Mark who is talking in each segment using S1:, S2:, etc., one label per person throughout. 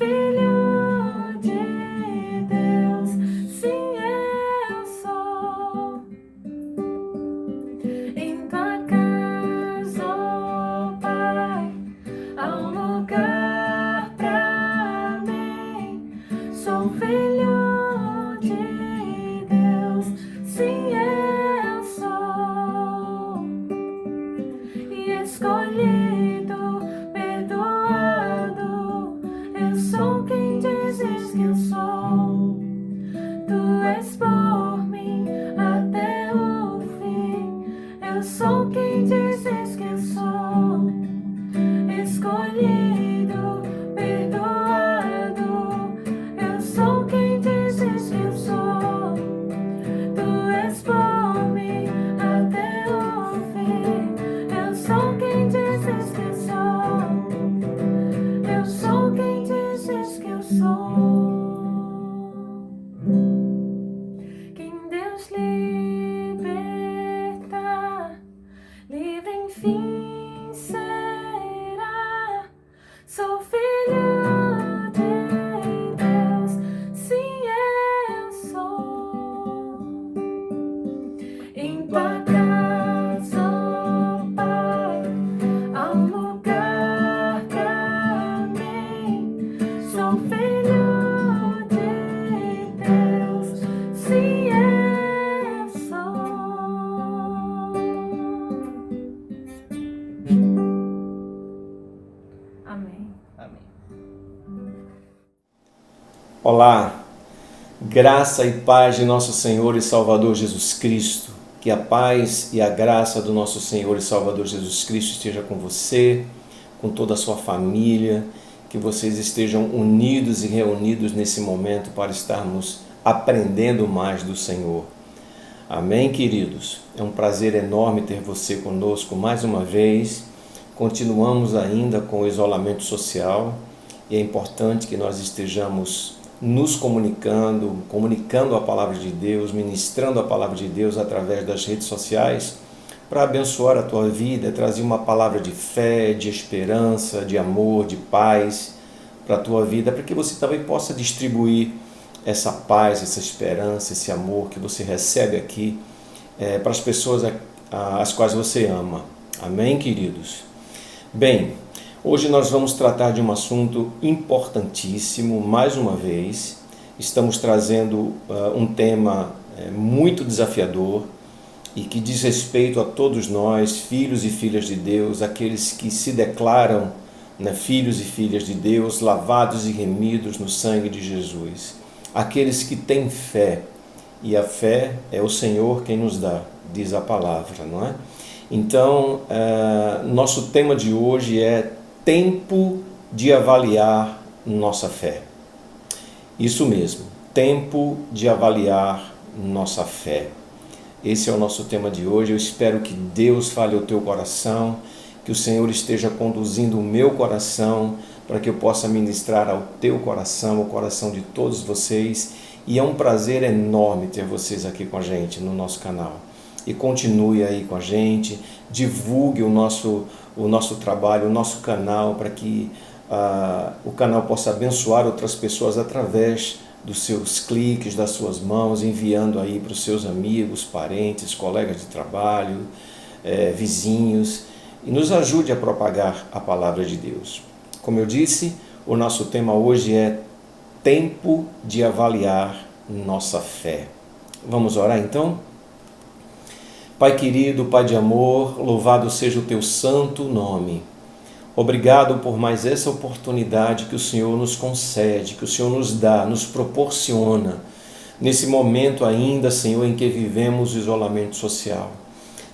S1: filho de Deus, sim, eu sou. Em tua casa, ó Pai, há um lugar pra mim. Sou filho de Deus, sim, eu sou. E escolhido, perdoado, eu sou quem dizes que eu sou. Tu és por mim até o fim. Eu sou quem dizes que eu sou. Escolhido, perdoado, eu sou quem dizes que eu sou. Tu és por mim até o fim. Eu sou quem dizes que eu sou. Eu sou quem dizes que eu sou. Quem Deus liberta, livre enfim será. Sou filho de Deus, sim, eu sou. Em tua casa, ó Pai, há um lugar pra mim. Sou filho de Deus, sim, eu sou. Amém.
S2: Amém. Olá, graça e paz de nosso Senhor e Salvador Jesus Cristo. Que a paz e a graça do nosso Senhor e Salvador Jesus Cristo esteja com você, com toda a sua família, que vocês estejam unidos e reunidos nesse momento para estarmos aprendendo mais do Senhor. Amém, queridos? É um prazer enorme ter você conosco mais uma vez. Continuamos ainda com o isolamento social e é importante que nós estejamos nos comunicando a palavra de Deus, ministrando a palavra de Deus através das redes sociais para abençoar a tua vida, trazer uma palavra de fé, de esperança, de amor, de paz para a tua vida, para que você também possa distribuir essa paz, essa esperança, esse amor que você recebe aqui para as pessoas as quais você ama. Amém, queridos? Bem, hoje nós vamos tratar de um assunto importantíssimo, mais uma vez. Estamos trazendo um tema muito desafiador e que diz respeito a todos nós, filhos e filhas de Deus, aqueles que se declaram filhos e filhas de Deus, lavados e remidos no sangue de Jesus. Aqueles que têm fé, e a fé é o Senhor quem nos dá, diz a palavra, não é? Então, nosso tema de hoje é tempo de avaliar nossa fé. Isso mesmo, tempo de avaliar nossa fé. Esse é o nosso tema de hoje. Eu espero que Deus fale ao teu coração, que o Senhor esteja conduzindo o meu coração para que eu possa ministrar ao teu coração, ao coração de todos vocês. E é um prazer enorme ter vocês aqui com a gente no nosso canal. E continue aí com a gente, divulgue o nosso trabalho, o nosso canal, para que o canal possa abençoar outras pessoas através dos seus cliques, das suas mãos, enviando aí para os seus amigos, parentes, colegas de trabalho, vizinhos, e nos ajude a propagar a palavra de Deus. Como eu disse, o nosso tema hoje é tempo de avaliar nossa fé. Vamos orar então? Pai querido, Pai de amor, louvado seja o teu santo nome. Obrigado por mais essa oportunidade que o Senhor nos concede, que o Senhor nos dá, nos proporciona, nesse momento ainda, Senhor, em que vivemos o isolamento social.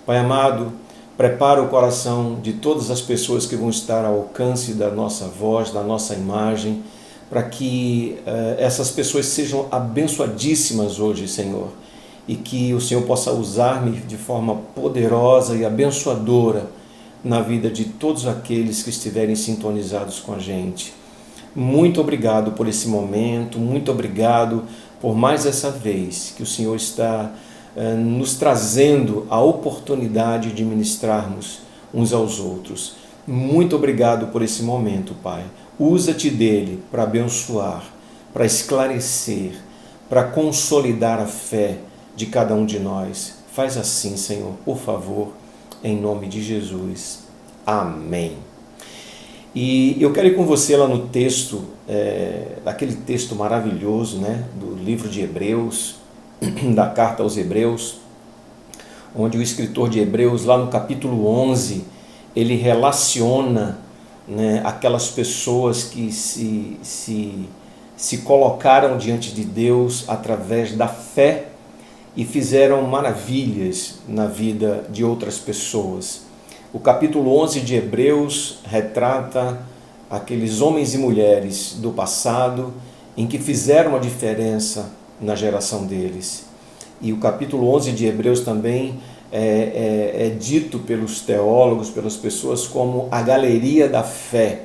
S2: Pai amado, prepara o coração de todas as pessoas que vão estar ao alcance da nossa voz, da nossa imagem, para que essas pessoas sejam abençoadíssimas hoje, Senhor, e que o Senhor possa usar-me de forma poderosa e abençoadora na vida de todos aqueles que estiverem sintonizados com a gente. Muito obrigado por esse momento, muito obrigado por mais essa vez que o Senhor está nos trazendo a oportunidade de ministrarmos uns aos outros. Muito obrigado por esse momento, Pai. Usa-te dele para abençoar, para esclarecer, para consolidar a fé de cada um de nós. Faz assim, Senhor, por favor, em nome de Jesus. Amém. E eu quero ir com você lá no texto, aquele texto maravilhoso, né, do livro de Hebreus, da carta aos Hebreus, onde o escritor de Hebreus, lá no capítulo 11, ele relaciona, né, aquelas pessoas que se colocaram diante de Deus através da fé e fizeram maravilhas na vida de outras pessoas. O capítulo 11 de Hebreus retrata aqueles homens e mulheres do passado em que fizeram a diferença na geração deles. E o capítulo 11 de Hebreus também é dito pelos teólogos, pelas pessoas, como a galeria da fé,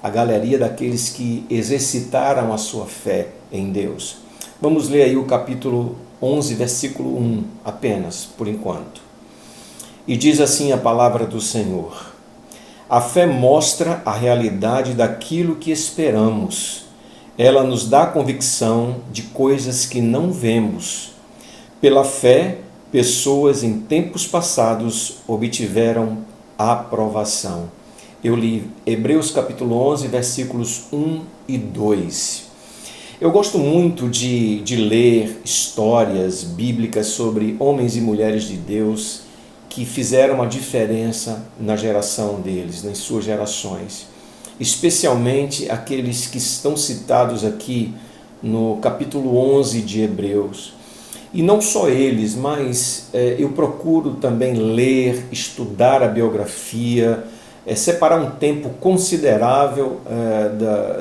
S2: a galeria daqueles que exercitaram a sua fé em Deus. Vamos ler aí o capítulo 11, versículo 1, apenas, por enquanto. E diz assim a palavra do Senhor: a fé mostra a realidade daquilo que esperamos. Ela nos dá convicção de coisas que não vemos. Pela fé, pessoas em tempos passados obtiveram aprovação. Eu li Hebreus capítulo 11, versículos 1 e 2. Eu gosto muito de ler histórias bíblicas sobre homens e mulheres de Deus que fizeram a diferença na geração deles, nas suas gerações. Especialmente aqueles que estão citados aqui no capítulo 11 de Hebreus. E não só eles, mas eu procuro também ler, estudar a biografia, separar um tempo considerável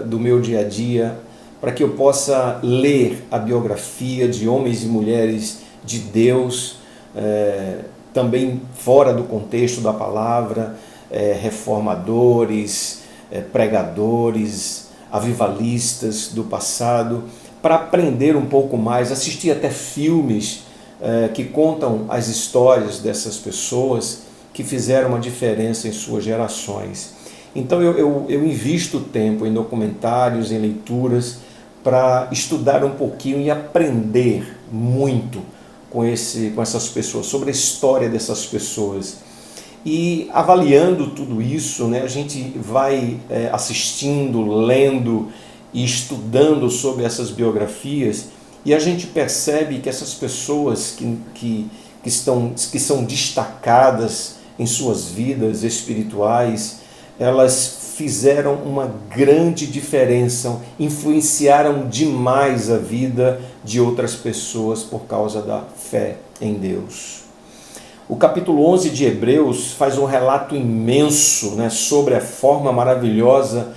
S2: do meu dia a dia para que eu possa ler a biografia de homens e mulheres de Deus, também fora do contexto da palavra, reformadores, pregadores, avivalistas do passado, para aprender um pouco mais, assistir até filmes que contam as histórias dessas pessoas que fizeram uma diferença em suas gerações. Então eu invisto tempo em documentários, em leituras, para estudar um pouquinho e aprender muito com essas pessoas, sobre a história dessas pessoas. E avaliando tudo isso, né, a gente vai assistindo, lendo e estudando sobre essas biografias, e a gente percebe que essas pessoas que são destacadas em suas vidas espirituais, elas fizeram uma grande diferença, influenciaram demais a vida de outras pessoas por causa da fé em Deus. O capítulo 11 de Hebreus faz um relato imenso, né, sobre a forma maravilhosa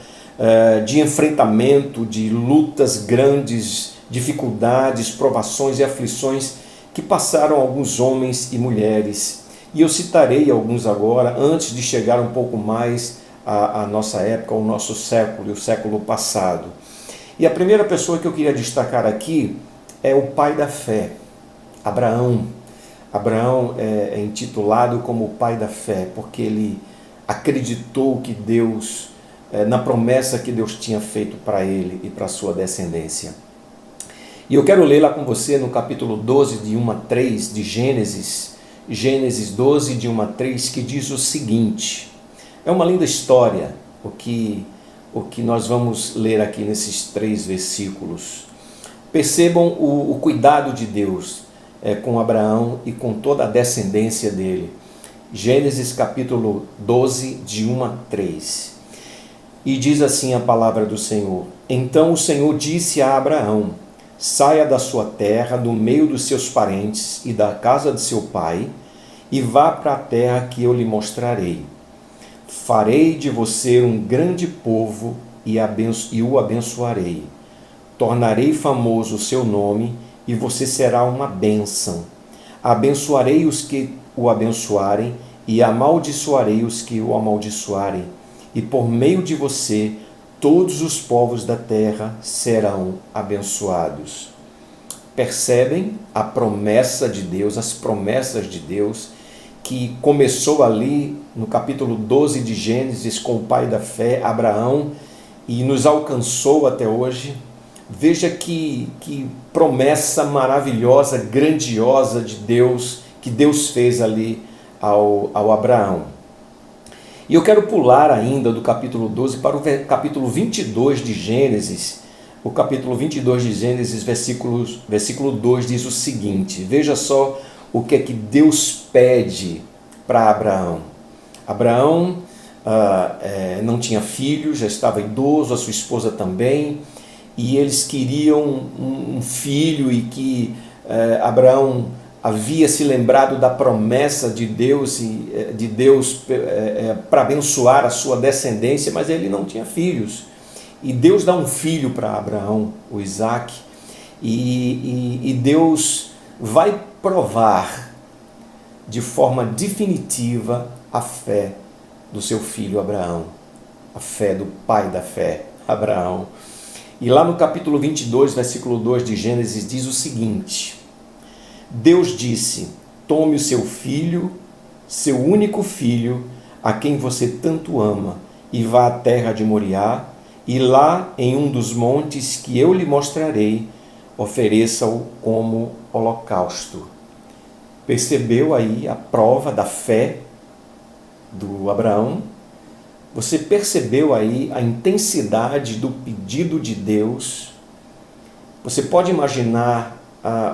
S2: de enfrentamento, de lutas grandes, dificuldades, provações e aflições que passaram alguns homens e mulheres. E eu citarei alguns agora, antes de chegar um pouco mais à nossa época, ao nosso século e o século passado. E a primeira pessoa que eu queria destacar aqui é o pai da fé, Abraão. Abraão é intitulado como o pai da fé, porque ele acreditou que Deus, na promessa que Deus tinha feito para ele e para a sua descendência. E eu quero ler lá com você no capítulo 12, de 1 a 3 de Gênesis, Gênesis 12, de 1 a 3, que diz o seguinte. É uma linda história o que nós vamos ler aqui nesses 3 versículos. Percebam o cuidado de Deus com Abraão e com toda a descendência dele. Gênesis capítulo 12, de 1 a 3. E diz assim a palavra do Senhor: Então o Senhor disse a Abraão: saia da sua terra, do meio dos seus parentes e da casa de seu pai, e vá para a terra que eu lhe mostrarei. Farei de você um grande povo e o abençoarei. Tornarei famoso o seu nome e você será uma bênção. Abençoarei os que o abençoarem e amaldiçoarei os que o amaldiçoarem. E por meio de você, todos os povos da terra serão abençoados. Percebem a promessa de Deus, as promessas de Deus, que começou ali no capítulo 12 de Gênesis com o pai da fé, Abraão, e nos alcançou até hoje. Veja que promessa maravilhosa, grandiosa de Deus, que Deus fez ali ao Abraão. E eu quero pular ainda do capítulo 12 para o capítulo 22 de Gênesis. O capítulo 22 de Gênesis, versículo 2 diz o seguinte: veja só o que é que Deus pede para Abraão. Abraão não tinha filhos, já estava idoso, a sua esposa também, e eles queriam um filho, e que Abraão havia se lembrado da promessa de Deus para abençoar a sua descendência, mas ele não tinha filhos. E Deus dá um filho para Abraão, o Isaque, e Deus vai provar de forma definitiva a fé do seu filho Abraão, a fé do pai da fé, Abraão. E lá no capítulo 22, versículo 2 de Gênesis, diz o seguinte: Deus disse: tome o seu filho, seu único filho, a quem você tanto ama, e vá à terra de Moriá, e lá, em um dos montes que eu lhe mostrarei, ofereça-o como holocausto. Percebeu aí a prova da fé do Abraão? Você percebeu aí a intensidade do pedido de Deus? Você pode imaginar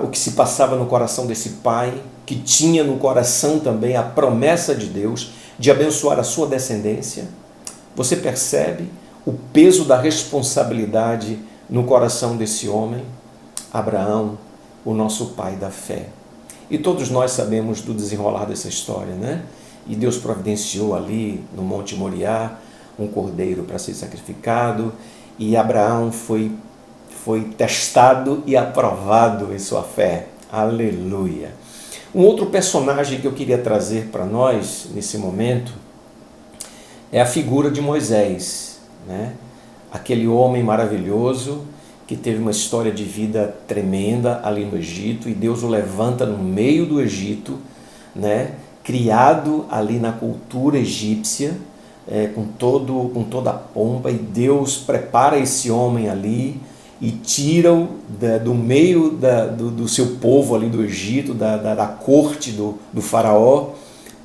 S2: o que se passava no coração desse pai, que tinha no coração também a promessa de Deus de abençoar a sua descendência? Você percebe o peso da responsabilidade no coração desse homem? Abraão, o nosso pai da fé. E todos nós sabemos do desenrolar dessa história, né? E Deus providenciou ali no Monte Moriá um cordeiro para ser sacrificado, e Abraão foi testado e aprovado em sua fé. Aleluia! Um outro personagem que eu queria trazer para nós nesse momento é a figura de Moisés, né? Aquele homem maravilhoso que teve uma história de vida tremenda ali no Egito, e Deus o levanta no meio do Egito, né? Criado ali na cultura egípcia, com toda a pompa, e Deus prepara esse homem ali e tira-o do meio do seu povo ali do Egito, da corte do faraó,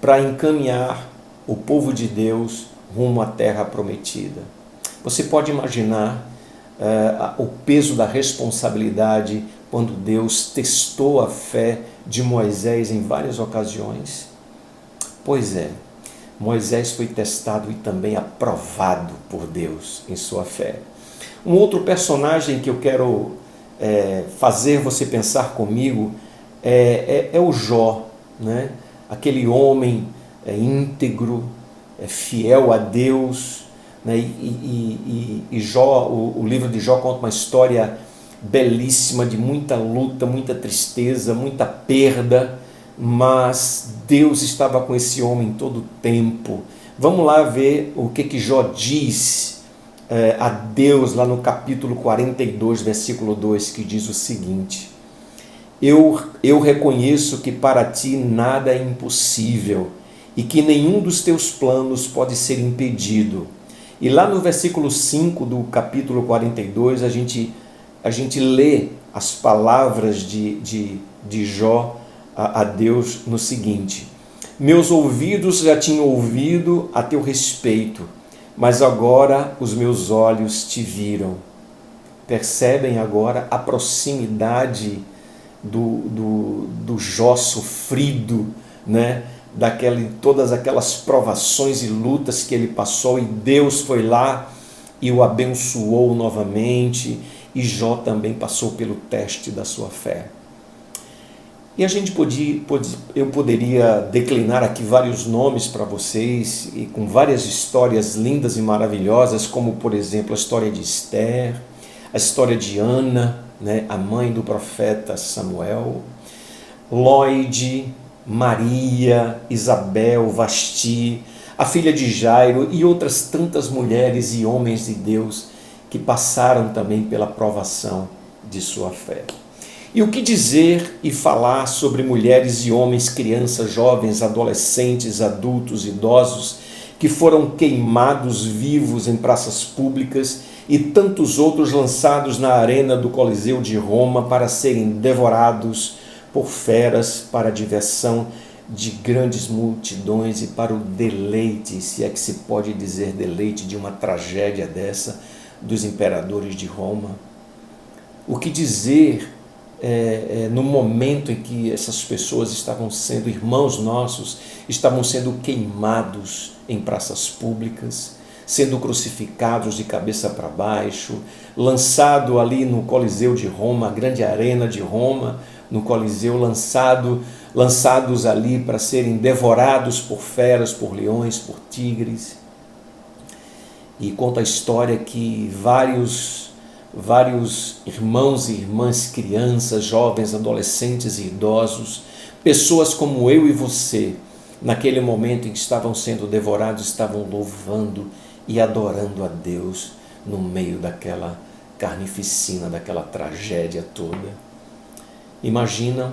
S2: para encaminhar o povo de Deus rumo à terra prometida. Você pode imaginar o peso da responsabilidade quando Deus testou a fé de Moisés em várias ocasiões? Pois é, Moisés foi testado e também aprovado por Deus em sua fé. Um outro personagem que eu quero fazer você pensar comigo é o Jó, né? Aquele homem íntegro, fiel a Deus, né? E Jó, o livro de Jó conta uma história belíssima de muita luta, muita tristeza, muita perda, mas Deus estava com esse homem todo o tempo. Vamos lá ver o que Jó diz a Deus lá no capítulo 42, versículo 2, que diz o seguinte: eu reconheço que para ti nada é impossível e que nenhum dos teus planos pode ser impedido. E lá no versículo 5 do capítulo 42, a gente lê as palavras de Jó a Deus no seguinte: meus ouvidos já tinham ouvido a teu respeito, mas agora os meus olhos te viram. Percebem agora a proximidade do Jó sofrido, né? Todas aquelas provações e lutas que ele passou, e Deus foi lá e o abençoou novamente, e Jó também passou pelo teste da sua fé. E eu poderia declinar aqui vários nomes para vocês, e com várias histórias lindas e maravilhosas, como por exemplo a história de Esther, a história de Ana, né, a mãe do profeta Samuel, Lloyd, Maria, Isabel, Vasti, a filha de Jairo e outras tantas mulheres e homens de Deus que passaram também pela provação de sua fé. E o que dizer e falar sobre mulheres e homens, crianças, jovens, adolescentes, adultos, idosos, que foram queimados vivos em praças públicas e tantos outros lançados na arena do Coliseu de Roma para serem devorados por feras para a diversão de grandes multidões e para o deleite, se é que se pode dizer deleite de uma tragédia dessa, dos imperadores de Roma. O que dizer no momento em que essas pessoas estavam sendo, irmãos nossos, estavam sendo queimados em praças públicas, sendo crucificados de cabeça para baixo, lançado ali no Coliseu de Roma, a grande arena de Roma, no Coliseu, lançados ali para serem devorados por feras, por leões, por tigres. E conta a história que vários irmãos e irmãs, crianças, jovens, adolescentes e idosos, pessoas como eu e você, naquele momento em que estavam sendo devorados, estavam louvando e adorando a Deus no meio daquela carnificina, daquela tragédia toda. Imagina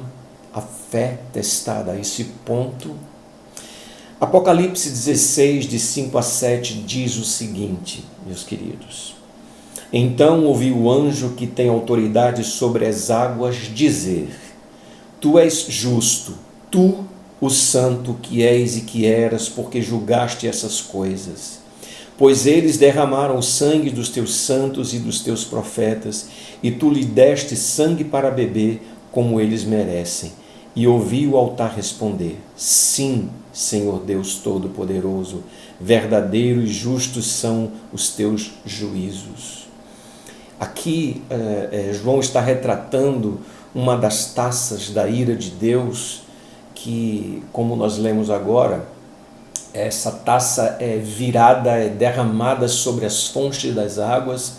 S2: a fé testada a esse ponto. Apocalipse 16, de 5 a 7, diz o seguinte, meus queridos: Então ouvi o anjo que tem autoridade sobre as águas dizer: Tu és justo, tu, o santo que és e que eras, porque julgaste essas coisas. Pois eles derramaram o sangue dos teus santos e dos teus profetas, e tu lhe deste sangue para beber, como eles merecem. E ouvi o altar responder: Sim, Senhor Deus Todo-Poderoso, verdadeiro e justos são os teus juízos. Aqui João está retratando uma das taças da ira de Deus, que, como nós lemos agora, essa taça é virada, é derramada sobre as fontes das águas,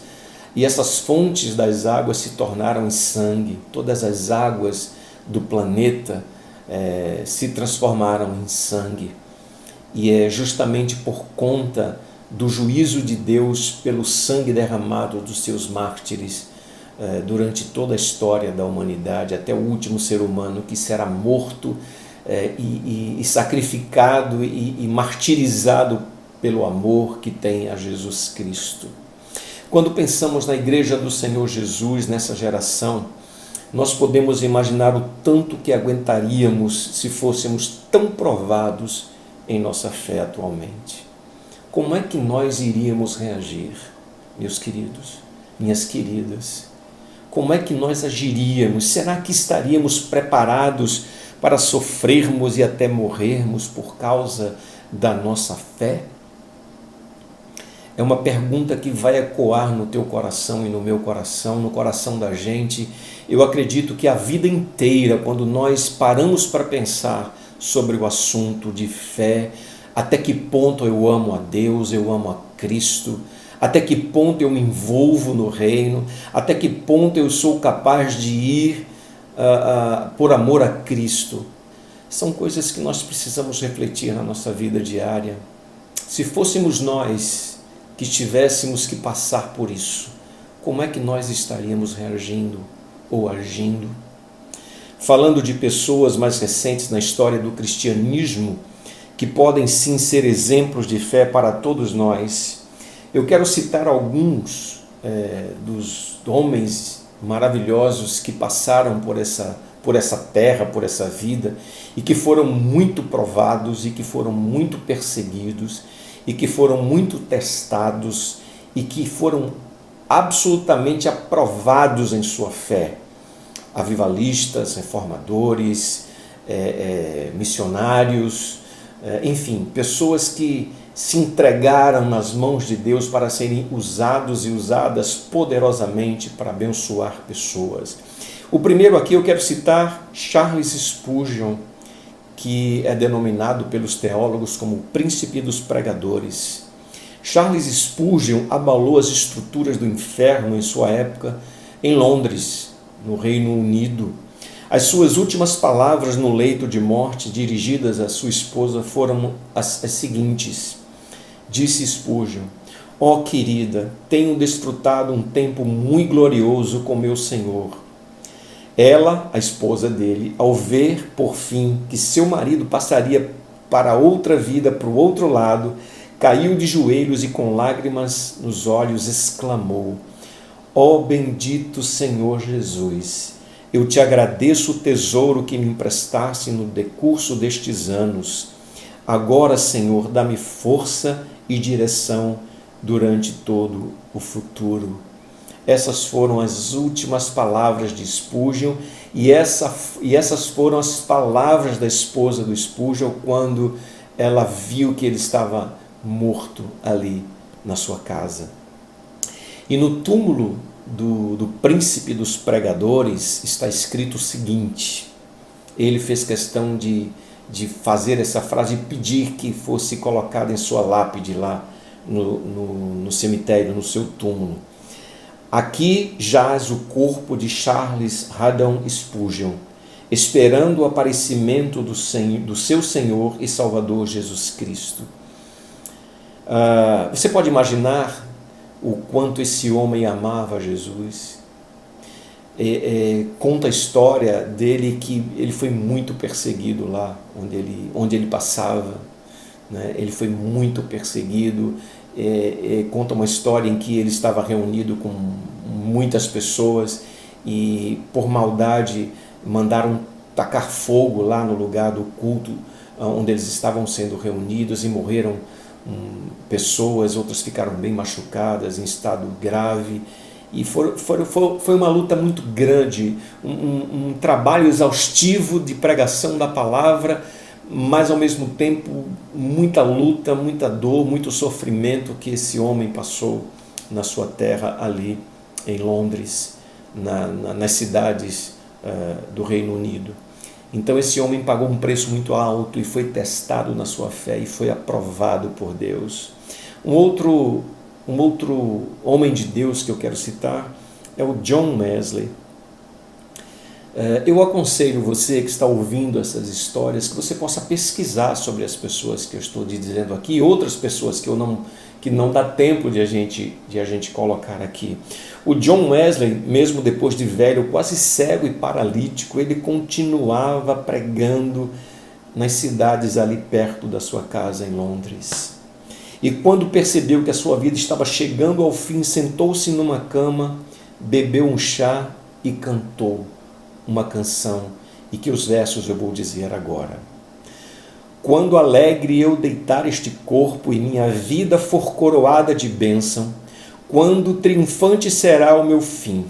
S2: e essas fontes das águas se tornaram em sangue. Todas as águas do planeta se transformaram em sangue. E é justamente por conta do juízo de Deus pelo sangue derramado dos seus mártires durante toda a história da humanidade, até o último ser humano que será morto e sacrificado e martirizado pelo amor que tem a Jesus Cristo. Quando pensamos na Igreja do Senhor Jesus nessa geração, nós podemos imaginar o tanto que aguentaríamos se fôssemos tão provados em nossa fé atualmente. Como é que nós iríamos reagir, meus queridos, minhas queridas? Como é que nós agiríamos? Será que estaríamos preparados para sofrermos e até morrermos por causa da nossa fé? É uma pergunta que vai ecoar no teu coração e no meu coração, no coração da gente. Eu acredito que a vida inteira, quando nós paramos para pensar sobre o assunto de fé, até que ponto eu amo a Deus, eu amo a Cristo, até que ponto eu me envolvo no reino, até que ponto eu sou capaz de ir por amor a Cristo, são coisas que nós precisamos refletir na nossa vida diária. Se fôssemos nós que tivéssemos que passar por isso, como é que nós estaríamos reagindo ou agindo? Falando de pessoas mais recentes na história do cristianismo, que podem sim ser exemplos de fé para todos nós, eu quero citar alguns dos homens maravilhosos que passaram por essa terra, por essa vida, e que foram muito provados, e que foram muito perseguidos, e que foram muito testados, e que foram absolutamente aprovados em sua fé. Avivalistas, reformadores, missionários, enfim, pessoas que se entregaram nas mãos de Deus para serem usados e usadas poderosamente para abençoar pessoas. O primeiro aqui eu quero citar Charles Spurgeon, que é denominado pelos teólogos como o príncipe dos pregadores. Charles Spurgeon abalou as estruturas do inferno em sua época em Londres, no Reino Unido. As suas últimas palavras no leito de morte, dirigidas à sua esposa, foram as seguintes. Disse Spurgeon: ó querida, tenho desfrutado um tempo muito glorioso com meu Senhor. Ela, a esposa dele, ao ver, por fim, que seu marido passaria para outra vida, para o outro lado, caiu de joelhos e com lágrimas nos olhos exclamou: ó bendito Senhor Jesus, eu te agradeço o tesouro que me emprestaste no decurso destes anos. Agora, Senhor, dá-me força e direção durante todo o futuro. Essas foram as últimas palavras de Spurgeon e essas foram as palavras da esposa do Spurgeon quando ela viu que ele estava morto ali na sua casa. E no túmulo do príncipe dos pregadores está escrito o seguinte: ele fez questão de fazer essa frase e pedir que fosse colocada em sua lápide lá no cemitério, no seu túmulo. Aqui jaz o corpo de Charles Haddon Spurgeon, esperando o aparecimento do seu Senhor e Salvador Jesus Cristo. Você pode imaginar o quanto esse homem amava Jesus? Conta a história dele que ele foi muito perseguido lá onde ele passava, né? Ele foi muito perseguido. Conta uma história em que ele estava reunido com muitas pessoas e por maldade mandaram tacar fogo lá no lugar do culto onde eles estavam sendo reunidos e morreram pessoas, outras ficaram bem machucadas, em estado grave. E foi uma luta muito grande, um trabalho exaustivo de pregação da palavra, mas ao mesmo tempo muita luta, muita dor, muito sofrimento que esse homem passou na sua terra ali em Londres, nas cidades do Reino Unido. Então esse homem pagou um preço muito alto e foi testado na sua fé e foi aprovado por Deus. Um outro homem de Deus que eu quero citar é o John Wesley. Eu aconselho você que está ouvindo essas histórias que você possa pesquisar sobre as pessoas que eu estou dizendo aqui, outras pessoas que não dá tempo de a gente colocar aqui. O John Wesley, mesmo depois de velho, quase cego e paralítico, ele continuava pregando nas cidades ali perto da sua casa em Londres. E quando percebeu que a sua vida estava chegando ao fim, sentou-se numa cama, bebeu um chá e cantou uma canção, e que os versos eu vou dizer agora. Quando alegre eu deitar este corpo e minha vida for coroada de bênção, quando triunfante será o meu fim,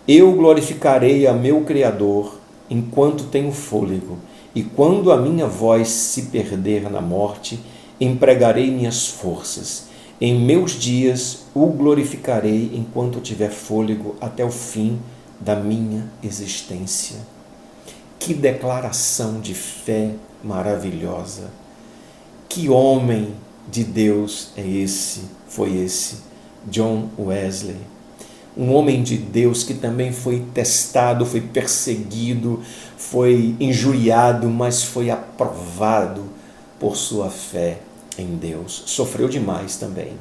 S2: eu glorificarei a meu Criador enquanto tenho fôlego, e quando a minha voz se perder na morte, empregarei minhas forças. Em meus dias o glorificarei enquanto tiver fôlego até o fim da minha existência. Que declaração de fé maravilhosa! Que homem de Deus foi esse John Wesley. Um homem de Deus que também foi testado, foi perseguido, foi injuriado, mas foi aprovado por sua fé em Deus. Sofreu demais também.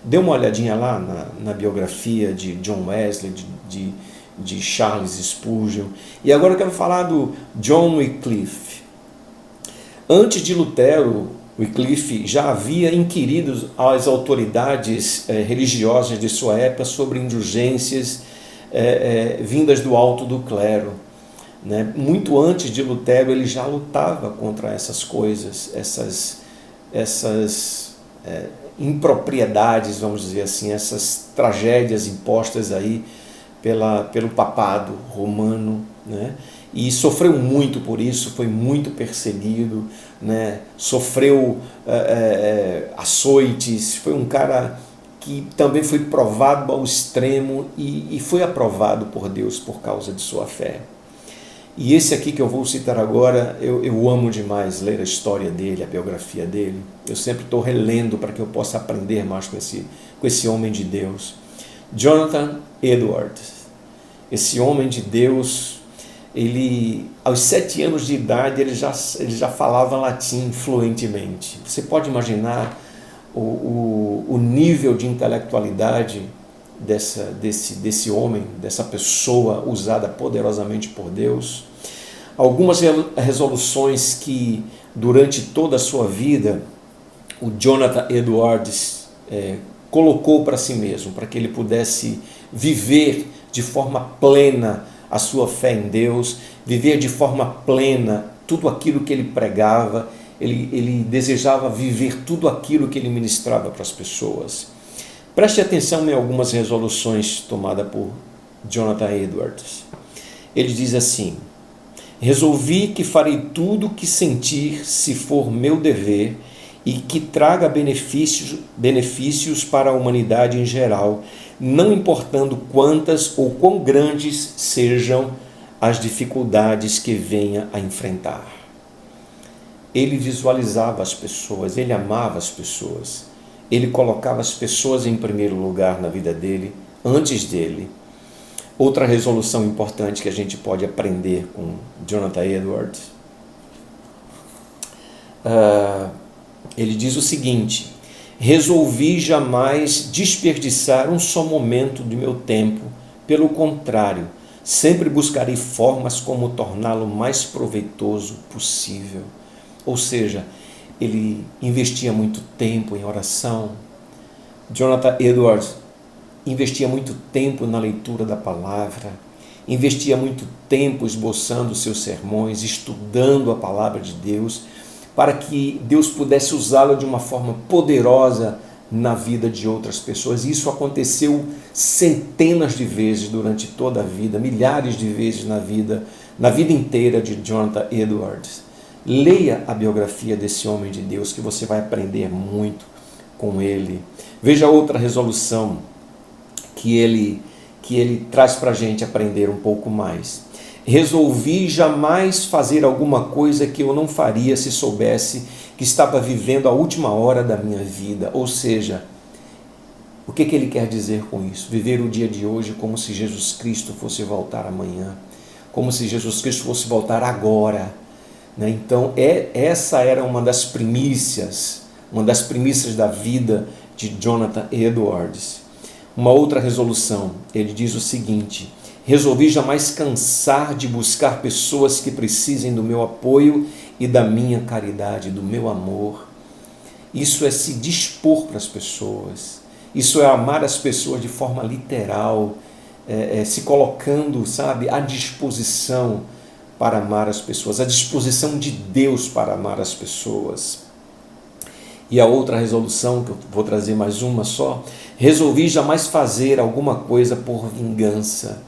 S2: Dê uma olhadinha lá na biografia de John Wesley, de Charles Spurgeon. E agora eu quero falar do John Wycliffe. Antes de Lutero, Wycliffe já havia inquirido às autoridades religiosas de sua época sobre indulgências vindas do alto do clero. Né? Muito antes de Lutero, ele já lutava contra essas coisas, essas impropriedades, vamos dizer assim, essas tragédias impostas aí pelo papado romano, né? E sofreu muito por isso, foi muito perseguido, né? Sofreu açoites, foi um cara que também foi provado ao extremo e foi aprovado por Deus por causa de sua fé. E esse aqui que eu vou citar agora, eu amo demais ler a história dele, a biografia dele. Eu sempre estou relendo para que eu possa aprender mais com esse homem de Deus. Jonathan Edwards. Esse homem de Deus, ele, aos 7 anos de idade, ele já falava latim fluentemente. Você pode imaginar o nível de intelectualidade desse homem, dessa pessoa usada poderosamente por Deus. Algumas resoluções que durante toda a sua vida o Jonathan Edwards colocou para si mesmo, para que ele pudesse viver de forma plena a sua fé em Deus, viver de forma plena tudo aquilo que ele pregava. Ele desejava viver tudo aquilo que ele ministrava para as pessoas. Preste atenção em algumas resoluções tomadas por Jonathan Edwards. Ele diz assim: resolvi que farei tudo o que sentir se for meu dever e que traga benefícios para a humanidade em geral, não importando quantas ou quão grandes sejam as dificuldades que venha a enfrentar. Ele visualizava as pessoas, ele amava as pessoas, ele colocava as pessoas em primeiro lugar na vida dele, antes dele. Outra resolução importante que a gente pode aprender com Jonathan Edwards, ele diz o seguinte: resolvi jamais desperdiçar um só momento do meu tempo, pelo contrário, sempre buscarei formas como torná-lo mais proveitoso possível. Ou seja, ele investia muito tempo em oração. Jonathan Edwards investia muito tempo na leitura da palavra, investia muito tempo esboçando seus sermões, estudando a palavra de Deus, para que Deus pudesse usá-lo de uma forma poderosa na vida de outras pessoas. E isso aconteceu centenas de vezes durante toda a vida, milhares de vezes na vida inteira de Jonathan Edwards. Leia a biografia desse homem de Deus, que você vai aprender muito com ele. Veja outra resolução que ele traz para a gente aprender um pouco mais. Resolvi jamais fazer alguma coisa que eu não faria se soubesse que estava vivendo a última hora da minha vida. Ou seja, o que ele quer dizer com isso? Viver o dia de hoje como se Jesus Cristo fosse voltar amanhã, como se Jesus Cristo fosse voltar agora. Então, essa era uma das primícias da vida de Jonathan Edwards. Uma outra resolução, ele diz o seguinte: resolvi jamais cansar de buscar pessoas que precisem do meu apoio e da minha caridade, do meu amor. Isso é se dispor para as pessoas, isso é amar as pessoas de forma literal, se colocando, à disposição para amar as pessoas, a disposição de Deus para amar as pessoas. E a outra resolução, que eu vou trazer mais uma só: resolvi jamais fazer alguma coisa por vingança.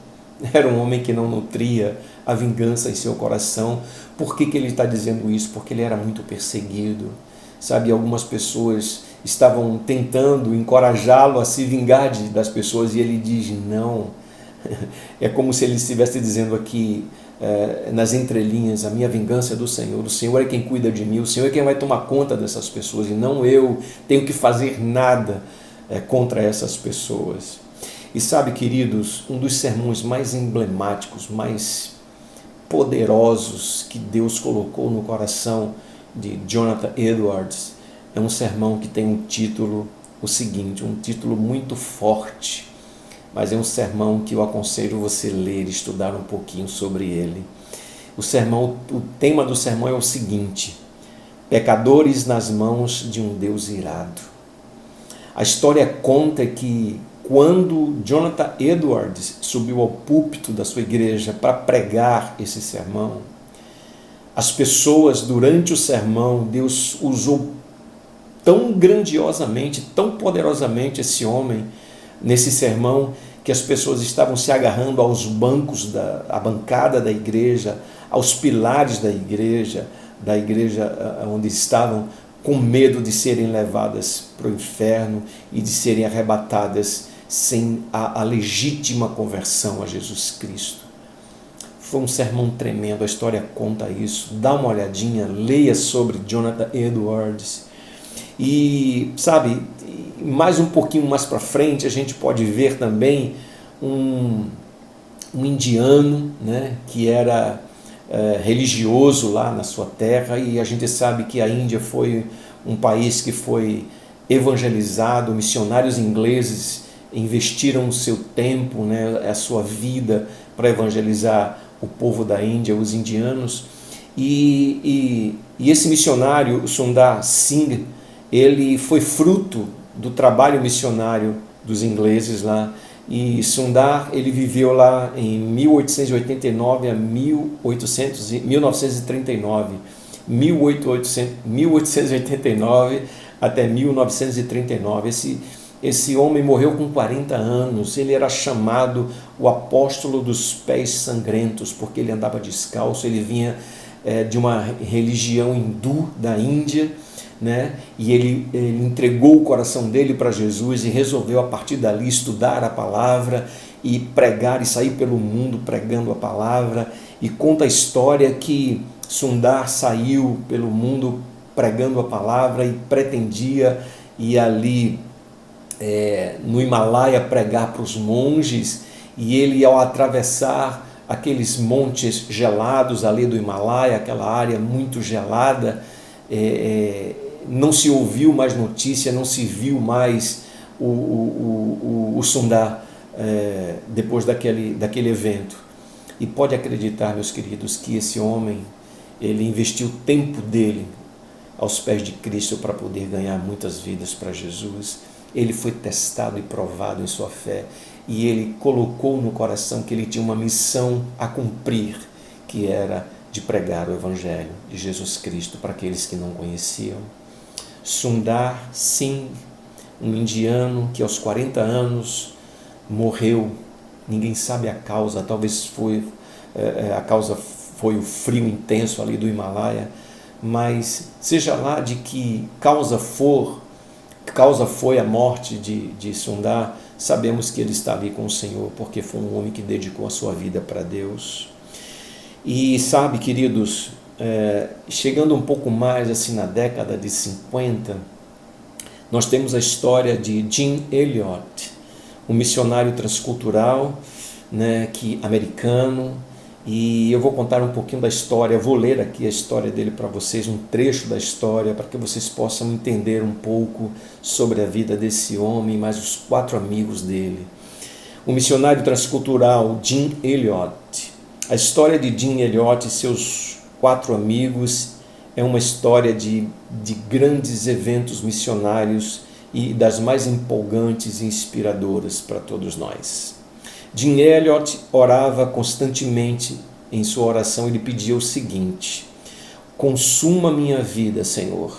S2: Era um homem que não nutria a vingança em seu coração. Por que ele está dizendo isso? Porque ele era muito perseguido. Algumas pessoas estavam tentando encorajá-lo a se vingar das pessoas e ele diz não. É como se ele estivesse dizendo aqui, nas entrelinhas: a minha vingança é do Senhor, o Senhor é quem cuida de mim, o Senhor é quem vai tomar conta dessas pessoas e não eu tenho que fazer nada contra essas pessoas. E queridos, um dos sermões mais emblemáticos, mais poderosos que Deus colocou no coração de Jonathan Edwards é um sermão que tem um título, o seguinte, um título muito forte, mas é um sermão que eu aconselho você ler e estudar um pouquinho sobre ele. O tema do sermão é o seguinte: pecadores nas mãos de um Deus irado. A história conta que quando Jonathan Edwards subiu ao púlpito da sua igreja para pregar esse sermão, as pessoas, durante o sermão, Deus usou tão grandiosamente, tão poderosamente esse homem nesse sermão, que as pessoas estavam se agarrando aos bancos, à bancada da igreja, aos pilares da igreja onde estavam, com medo de serem levadas para o inferno e de serem arrebatadas sem a legítima conversão a Jesus Cristo. Foi um sermão tremendo, a história conta isso. Dá uma olhadinha, leia sobre Jonathan Edwards. E, mais um pouquinho mais para frente, a gente pode ver também um indiano, que era religioso lá na sua terra, e a gente sabe que a Índia foi um país que foi evangelizado, missionários ingleses investiram o seu tempo, a sua vida para evangelizar o povo da Índia, os indianos, e esse missionário, Sundar Singh, ele foi fruto do trabalho missionário dos ingleses lá. E Sundar, ele viveu lá em 1889 a 1939, 1889 até 1939. Esse homem morreu com 40 anos, ele era chamado o apóstolo dos pés sangrentos, porque ele andava descalço, ele vinha de uma religião hindu da Índia, né? E ele entregou o coração dele para Jesus e resolveu a partir dali estudar a palavra e pregar e sair pelo mundo pregando a palavra. E conta a história que Sundar saiu pelo mundo pregando a palavra e pretendia ir ali no Himalaia pregar para os monges, e ele, ao atravessar aqueles montes gelados ali do Himalaia, aquela área muito gelada, não se ouviu mais notícia, não se viu mais o Sundar depois daquele evento. E pode acreditar, meus queridos, que esse homem, ele investiu o tempo dele aos pés de Cristo para poder ganhar muitas vidas para Jesus. Ele foi testado e provado em sua fé, e ele colocou no coração que ele tinha uma missão a cumprir, que era de pregar o Evangelho de Jesus Cristo para aqueles que não conheciam. Sundar Singh, um indiano que aos 40 anos morreu, ninguém sabe a causa, talvez a causa foi o frio intenso ali do Himalaia, mas seja lá de que causa foi a morte de Sundar, sabemos que ele está ali com o Senhor, porque foi um homem que dedicou a sua vida para Deus. E sabe, queridos, chegando um pouco mais assim na década de 50, nós temos a história de Jim Elliot, um missionário transcultural, né, americano, e eu vou contar um pouquinho da história, vou ler aqui a história dele para vocês, um trecho da história, para que vocês possam entender um pouco sobre a vida desse homem, mais os 4 amigos dele. O missionário transcultural Jim Elliot. A história de Jim Elliot e seus 4 amigos é uma história de grandes eventos missionários e das mais empolgantes e inspiradoras para todos nós. Jim Elliot orava constantemente. Em sua oração ele pedia o seguinte: consuma minha vida, Senhor.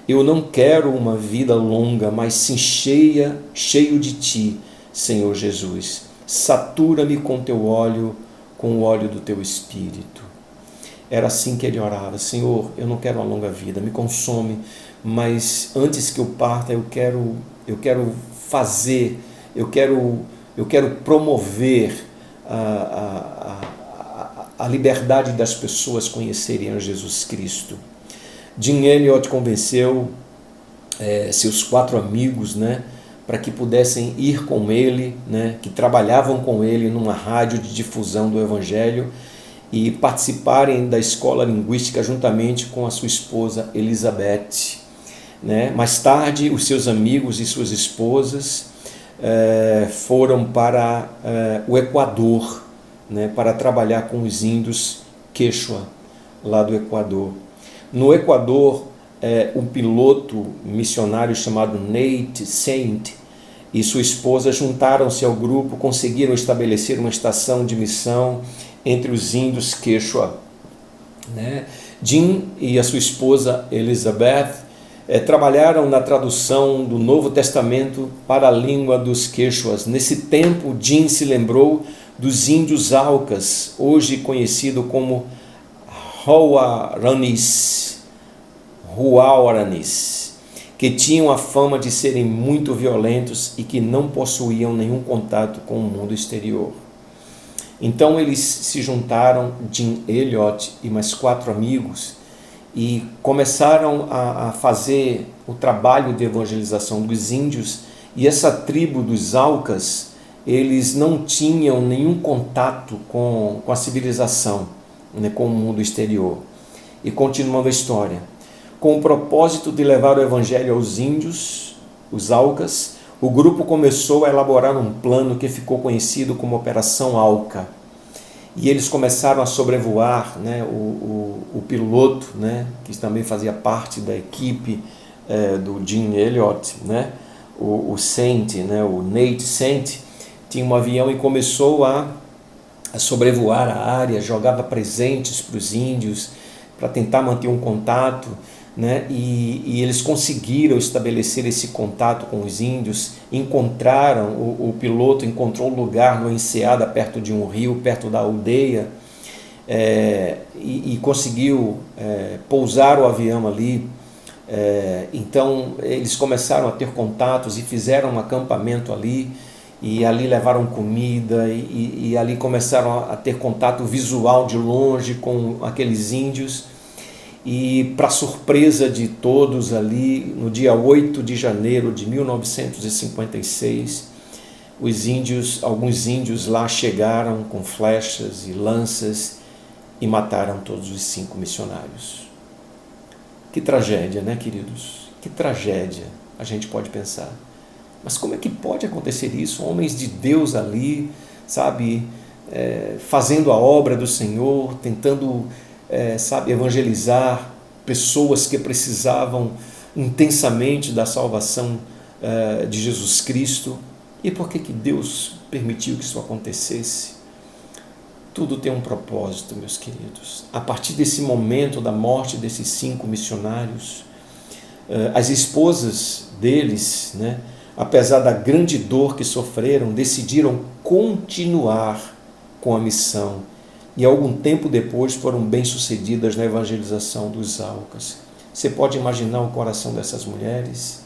S2: Eu não quero uma vida longa, mas sim cheio de Ti, Senhor Jesus. Satura-me com Teu óleo, com o óleo do Teu Espírito. Era assim que ele orava: Senhor, eu não quero uma longa vida, me consome, mas antes que eu parta, eu quero fazer, eu quero promover a liberdade das pessoas conhecerem a Jesus Cristo. Jim Elliot convenceu seus 4 amigos, né, para que pudessem ir com ele, né, que trabalhavam com ele numa rádio de difusão do Evangelho, e participarem da escola linguística juntamente com a sua esposa Elizabeth. Né? Mais tarde, os seus amigos e suas esposas foram para o Equador, né, para trabalhar com os índios Quechua, lá do Equador. No Equador, um piloto missionário chamado Nate Saint e sua esposa juntaram-se ao grupo, conseguiram estabelecer uma estação de missão entre os índios Quechua. Né? Jim e a sua esposa Elizabeth trabalharam na tradução do Novo Testamento para a língua dos Quechuas. Nesse tempo, Jim se lembrou dos índios Aucas, hoje conhecido como Huaranis, que tinham a fama de serem muito violentos e que não possuíam nenhum contato com o mundo exterior. Então eles se juntaram, Jim Elliot e mais 4 amigos, e começaram a fazer o trabalho de evangelização dos índios. E essa tribo dos Aucas, eles não tinham nenhum contato com a civilização, né, com o mundo exterior. E continuando a história, com o propósito de levar o evangelho aos índios, os Aucas, o grupo começou a elaborar um plano que ficou conhecido como Operação Auca. E eles começaram a sobrevoar, né, o piloto, né, que também fazia parte da equipe do Jim Elliot, né? O Saint, né? O Nate Saint, tinha um avião e começou a sobrevoar a área, jogava presentes para os índios, para tentar manter um contato, né? E eles conseguiram estabelecer esse contato com os índios, encontraram, o piloto encontrou um lugar no enseada, perto de um rio, perto da aldeia, e conseguiu pousar o avião ali. Então eles começaram a ter contatos e fizeram um acampamento ali, e ali levaram comida, e ali começaram a ter contato visual de longe com aqueles índios. E para surpresa de todos ali, no dia 8 de janeiro de 1956, alguns índios lá chegaram com flechas e lanças e mataram todos os 5 missionários. Que tragédia, né, queridos? Que tragédia, a gente pode pensar. Mas como é que pode acontecer isso? Homens de Deus ali, sabe, fazendo a obra do Senhor, tentando, evangelizar pessoas que precisavam intensamente da salvação de Jesus Cristo. E por que Deus permitiu que isso acontecesse? Tudo tem um propósito, meus queridos. A partir desse momento da morte desses 5 missionários, as esposas deles, né, apesar da grande dor que sofreram, decidiram continuar com a missão e algum tempo depois foram bem-sucedidas na evangelização dos Aucas. Você pode imaginar o coração dessas mulheres?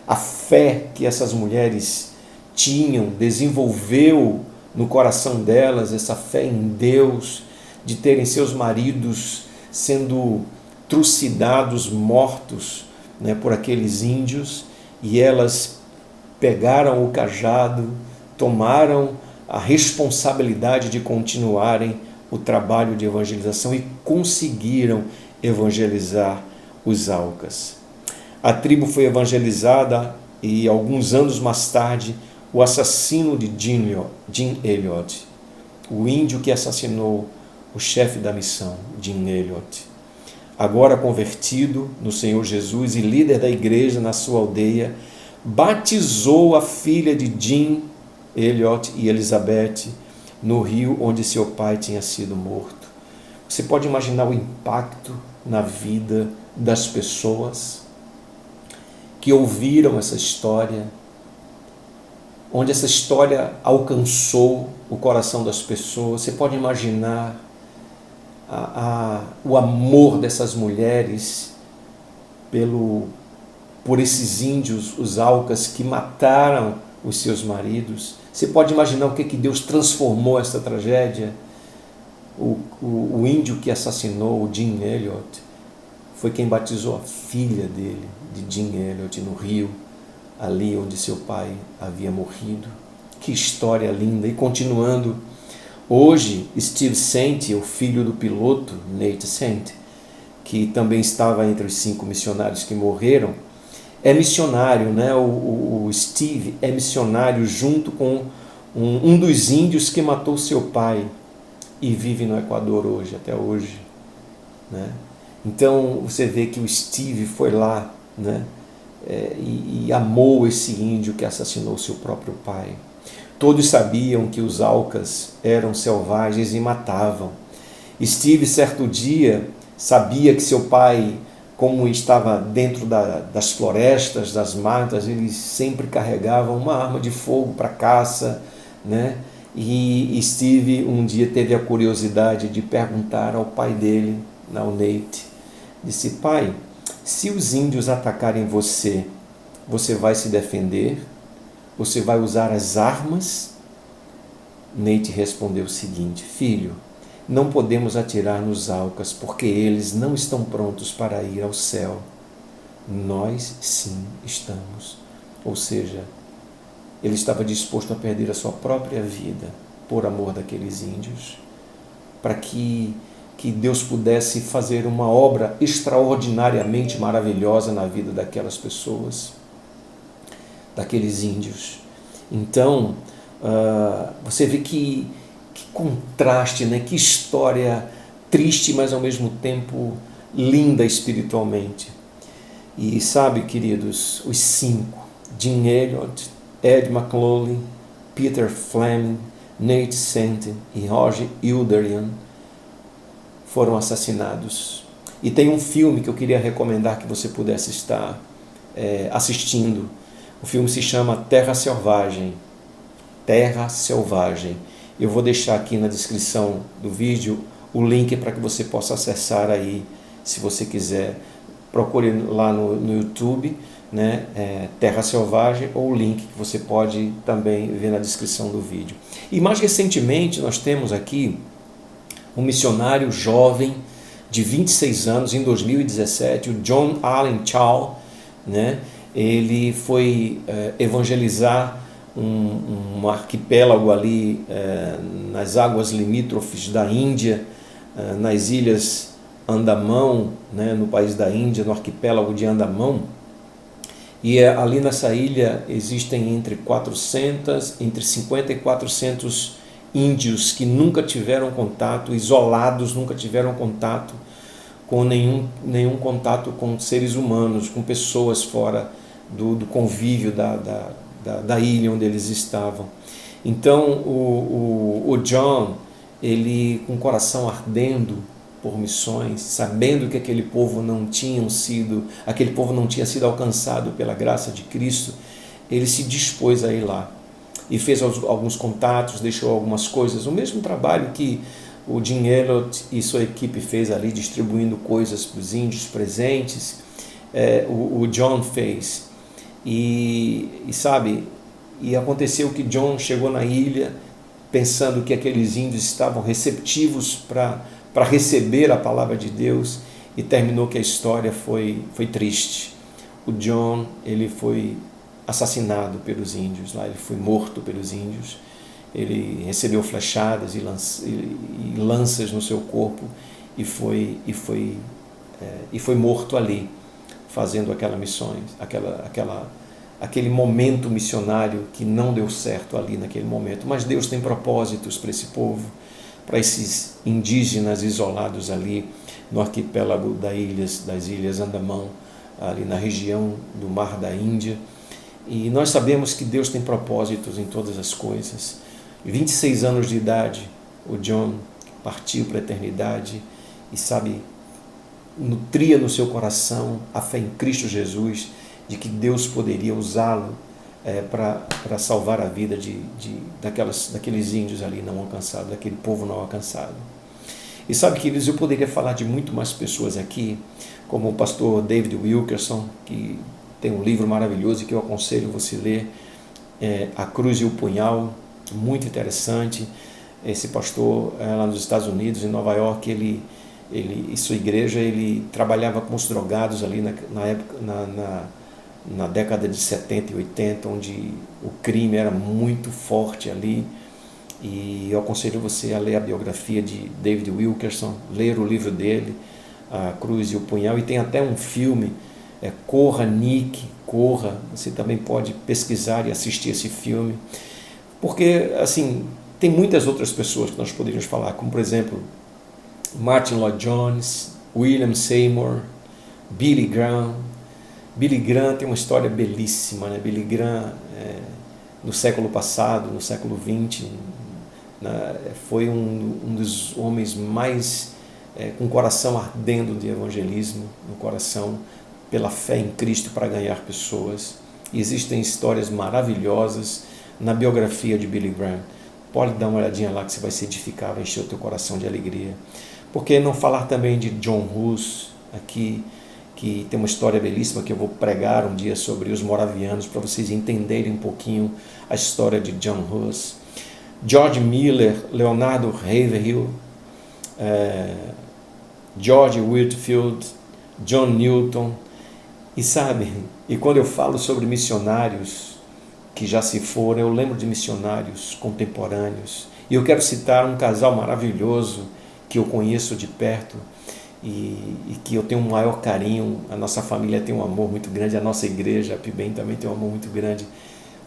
S2: A fé que essas mulheres tinham, desenvolveu no coração delas essa fé em Deus, de terem seus maridos sendo trucidados, mortos, né, por aqueles índios, e elas pegaram o cajado, tomaram a responsabilidade de continuarem o trabalho de evangelização e conseguiram evangelizar os Aucas. A tribo foi evangelizada e alguns anos mais tarde o assassino de Jim Elliot, o índio que assassinou o chefe da missão, Jim Elliot, agora convertido no Senhor Jesus e líder da igreja na sua aldeia, batizou a filha de Jim Elliot e Elizabeth no rio onde seu pai tinha sido morto. Você pode imaginar o impacto na vida das pessoas que ouviram essa história, onde essa história alcançou o coração das pessoas. Você pode imaginar o amor dessas mulheres por esses índios, os Aucas, que mataram os seus maridos. Você pode imaginar o que Deus transformou essa tragédia? O índio que assassinou o Jim Elliot foi quem batizou a filha dele, de Jim Elliot, no rio, ali onde seu pai havia morrido. Que história linda! E continuando, hoje Steve Saint, o filho do piloto Nate Saint, que também estava entre os 5 missionários que morreram, é missionário, né? O Steve é missionário junto com um dos índios que matou seu pai e vive no Equador hoje, até hoje, né? Então você vê que o Steve foi lá, né? E amou esse índio que assassinou seu próprio pai. Todos sabiam que os Aucas eram selvagens e matavam. Steve, certo dia, sabia que seu pai, como estava dentro das florestas, das matas, ele sempre carregava uma arma de fogo para caça, né? E Steve um dia teve a curiosidade de perguntar ao pai dele, ao Nate, disse: pai, se os índios atacarem você, você vai se defender? Você vai usar as armas? Nate respondeu o seguinte: filho, não podemos atirar nos Aucas, porque eles não estão prontos para ir ao céu. Nós sim estamos. Ou seja, ele estava disposto a perder a sua própria vida por amor daqueles índios, para que Deus pudesse fazer uma obra extraordinariamente maravilhosa na vida daquelas pessoas, daqueles índios. Então, você vê que contraste, né? Que história triste, mas ao mesmo tempo linda espiritualmente. E sabe, queridos, os 5, Jim Elliot, Ed McClolley, Peter Fleming, Nate Sainten e Roger Elderian, foram assassinados. E tem um filme que eu queria recomendar que você pudesse estar assistindo. O filme se chama Terra Selvagem. Terra Selvagem. Eu vou deixar aqui na descrição do vídeo o link para que você possa acessar aí, se você quiser. Procure lá no YouTube, né, Terra Selvagem, ou o link que você pode também ver na descrição do vídeo. E mais recentemente nós temos aqui um missionário jovem de 26 anos, em 2017, o John Allen Chau, né? Ele foi evangelizar um arquipélago ali nas águas limítrofes da Índia, nas ilhas Andamão, né, no país da Índia, no arquipélago de Andamão. E ali nessa ilha existem entre 50 e 400 índios que nunca tiveram contato, isolados, nunca tiveram contato com nenhum contato com seres humanos, com pessoas fora do convívio da ilha onde eles estavam. Então o John, ele com o coração ardendo por missões, sabendo que aquele povo não tinha sido alcançado pela graça de Cristo, ele se dispôs a ir lá e fez alguns contatos, deixou algumas coisas, o mesmo trabalho que o Jim Elliot e sua equipe fez ali, distribuindo coisas para os índios presentes, o John fez. E aconteceu que John chegou na ilha pensando que aqueles índios estavam receptivos para receber a palavra de Deus, e terminou que a história foi triste. O John, ele foi assassinado pelos índios lá, ele foi morto pelos índios, ele recebeu flechadas e lanças no seu corpo e foi morto ali, fazendo aquele momento missionário que não deu certo ali naquele momento. Mas Deus tem propósitos para esse povo, para esses indígenas isolados ali no arquipélago das ilhas Andamão, ali na região do Mar da Índia. E nós sabemos que Deus tem propósitos em todas as coisas. 26 anos de idade, o John partiu para a eternidade e nutria no seu coração a fé em Cristo Jesus, de que Deus poderia usá-lo para salvar a vida daqueles índios ali não alcançados, daquele povo não alcançado. E sabe, queridos, eu poderia falar de muito mais pessoas aqui, como o pastor David Wilkerson, que tem um livro maravilhoso que eu aconselho você ler, A Cruz e o Punhal, muito interessante. Esse pastor lá nos Estados Unidos, em Nova York, ele e sua igreja, ele trabalhava com os drogados ali na época, na década de 70 e 80, onde o crime era muito forte ali. E eu aconselho você a ler a biografia de David Wilkerson, ler o livro dele, A Cruz e o Punhal, e tem até um filme, Corra, Nick, Corra. Você também pode pesquisar e assistir esse filme, porque assim, tem muitas outras pessoas que nós poderíamos falar, como por exemplo Martin Lloyd Jones, William Seymour, Billy Graham. Billy Graham tem uma história belíssima, né? Billy Graham, no século passado, no século XX, foi um dos homens mais com o coração ardendo de evangelismo, no coração pela fé em Cristo para ganhar pessoas. E existem histórias maravilhosas na biografia de Billy Graham. Pode dar uma olhadinha lá que você vai se edificar, vai encher o teu coração de alegria. Por que não falar também de John Hus aqui, que tem uma história belíssima que eu vou pregar um dia sobre os moravianos, para vocês entenderem um pouquinho a história de John Hus. George Miller, Leonardo Ravenhill, George Whitefield, John Newton. E quando eu falo sobre missionários que já se foram, eu lembro de missionários contemporâneos. E eu quero citar um casal maravilhoso que eu conheço de perto, e que eu tenho um maior carinho. A nossa família tem um amor muito grande, a nossa igreja, a PIBEM, também tem um amor muito grande.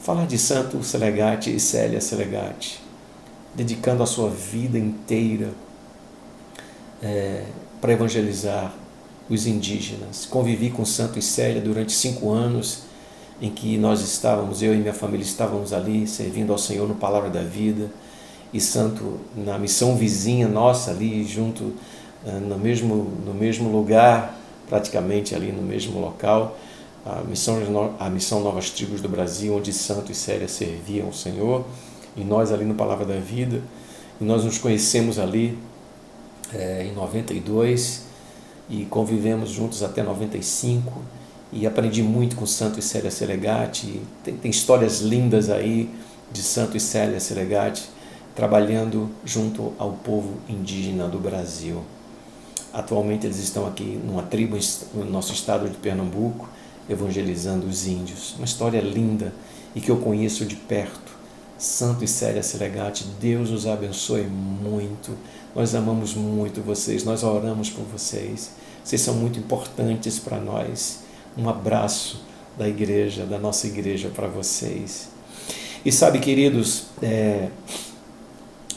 S2: Falar de Santo Selegati e Célia Selegati, dedicando a sua vida inteira para evangelizar os indígenas. Convivi com Santo e Célia durante 5 anos, em que nós estávamos, eu e minha família estávamos ali servindo ao Senhor no Palavra da Vida, e Santo na missão vizinha nossa ali junto, no mesmo lugar, praticamente ali no mesmo local, a missão Novas Tribos do Brasil, onde Santo e Célia serviam ao Senhor, e nós ali no Palavra da Vida, e nós nos conhecemos ali em 92 e convivemos juntos até 95, e aprendi muito com Santo e Célia Selegati. Tem histórias lindas aí de Santo e Célia Selegati trabalhando junto ao povo indígena do Brasil. Atualmente eles estão aqui numa tribo no nosso estado de Pernambuco, evangelizando os índios. Uma história linda e que eu conheço de perto. Santo e Célia Selegati, Deus os abençoe muito. Nós amamos muito vocês, nós oramos por vocês. Vocês são muito importantes para nós. Um abraço da igreja, da nossa igreja para vocês. E sabe, queridos,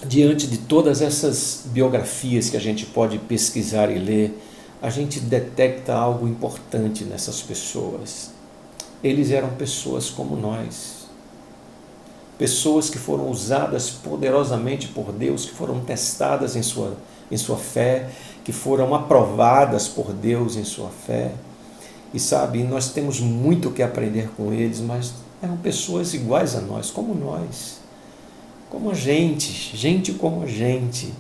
S2: diante de todas essas biografias que a gente pode pesquisar e ler, a gente detecta algo importante nessas pessoas. Eles eram pessoas como nós. Pessoas que foram usadas poderosamente por Deus, que foram testadas em sua fé, que foram aprovadas por Deus em sua fé. E sabe, nós temos muito que aprender com eles, mas eram pessoas iguais a nós, como a gente como a gente.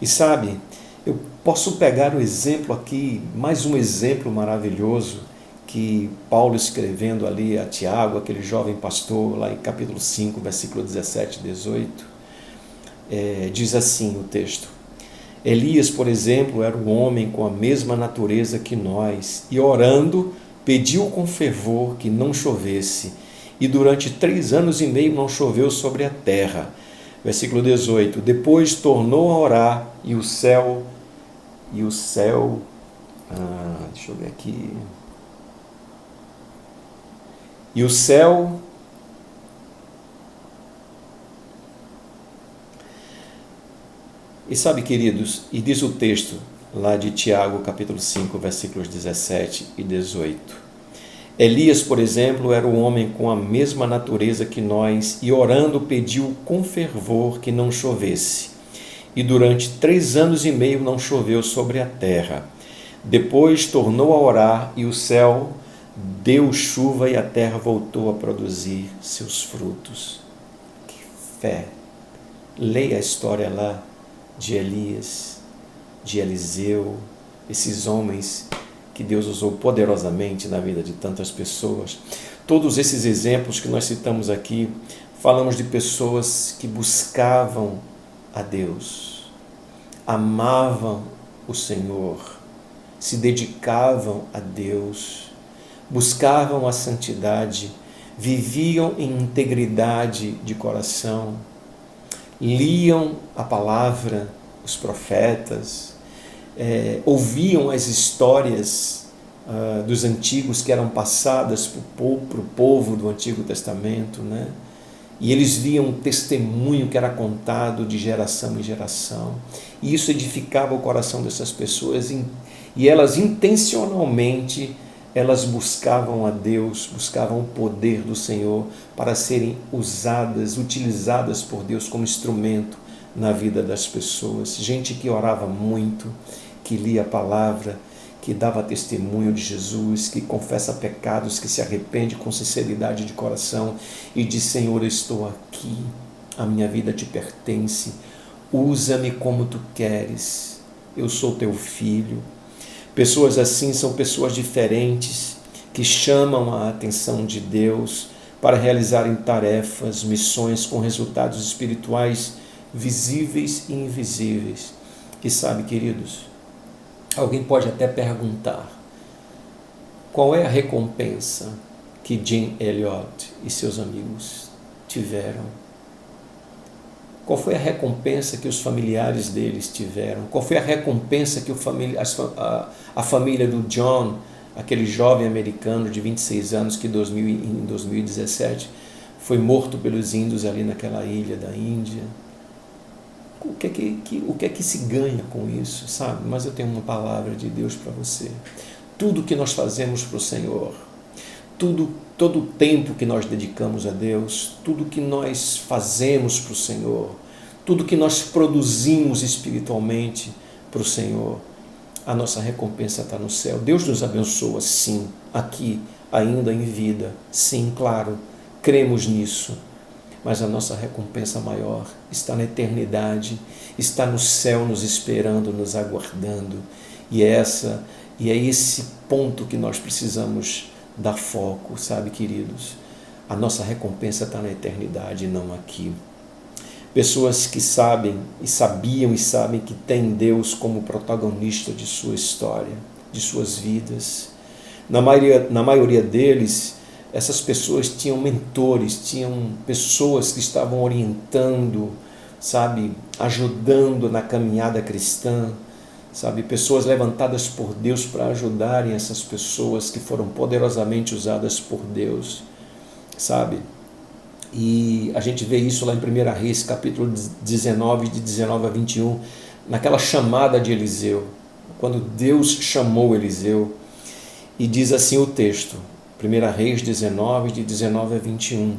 S2: E sabe, eu posso pegar o exemplo aqui, mais um exemplo maravilhoso, que Paulo escrevendo ali a Tiago, aquele jovem pastor, lá em capítulo 5, versículo 17 e 18, diz assim o texto: Elias, por exemplo, era um homem com a mesma natureza que nós, e orando, pediu com fervor que não chovesse, e durante 3 anos e meio não choveu sobre a terra. Versículo 18, depois tornou a orar, e o céu, deixa eu ver aqui, e o céu E sabe, queridos, e diz o texto lá de Tiago, capítulo 5, versículos 17 e 18. Elias, por exemplo, era um homem com a mesma natureza que nós, e orando pediu com fervor que não chovesse. E durante 3 anos e meio não choveu sobre a terra. Depois tornou a orar, e o céu deu chuva, e a terra voltou a produzir seus frutos. Que fé! Leia a história lá de Elias, de Eliseu, esses homens que Deus usou poderosamente na vida de tantas pessoas. Todos esses exemplos que nós citamos aqui, falamos de pessoas que buscavam a Deus, amavam o Senhor, se dedicavam a Deus, buscavam a santidade, viviam em integridade de coração, liam a palavra, os profetas, ouviam as histórias dos antigos que eram passadas para o povo do Antigo Testamento, né? E eles viam um testemunho que era contado de geração em geração, e isso edificava o coração dessas pessoas, e elas intencionalmente elas buscavam a Deus, buscavam o poder do Senhor para serem usadas, utilizadas por Deus como instrumento na vida das pessoas. Gente que orava muito, que lia a palavra, que dava testemunho de Jesus, que confessa pecados, que se arrepende com sinceridade de coração e diz: Senhor, eu estou aqui, a minha vida te pertence, usa-me como tu queres, eu sou teu filho. Pessoas assim são pessoas diferentes, que chamam a atenção de Deus para realizarem tarefas, missões com resultados espirituais visíveis e invisíveis. E sabe, queridos, alguém pode até perguntar: qual é a recompensa que Jim Elliot e seus amigos tiveram? Qual foi a recompensa que os familiares deles tiveram? Qual foi a recompensa que a família do John, aquele jovem americano de 26 anos que em 2017 foi morto pelos índios ali naquela ilha da Índia? o que é que se ganha com isso, sabe? Mas eu tenho uma palavra de Deus para você. Tudo que nós fazemos para o Senhor, todo o tempo que nós dedicamos a Deus, tudo que nós fazemos para o Senhor, tudo que nós produzimos espiritualmente para o Senhor, a nossa recompensa está no céu. Deus nos abençoa, sim, aqui, ainda em vida, sim, claro, cremos nisso, mas a nossa recompensa maior está na eternidade, está no céu nos esperando, nos aguardando, e é esse ponto que nós precisamos dar foco, sabe, queridos? A nossa recompensa está na eternidade e não aqui. Pessoas que sabem e sabiam e sabem que tem Deus como protagonista de sua história, de suas vidas. Na maioria deles, essas pessoas tinham mentores, tinham pessoas que estavam orientando, sabe, ajudando na caminhada cristã, sabe, pessoas levantadas por Deus para ajudarem essas pessoas que foram poderosamente usadas por Deus, sabe? E a gente vê isso lá em 1 Reis, capítulo 19, de 19 a 21, naquela chamada de Eliseu, quando Deus chamou Eliseu, e diz assim o texto, 1 Reis 19, de 19 a 21,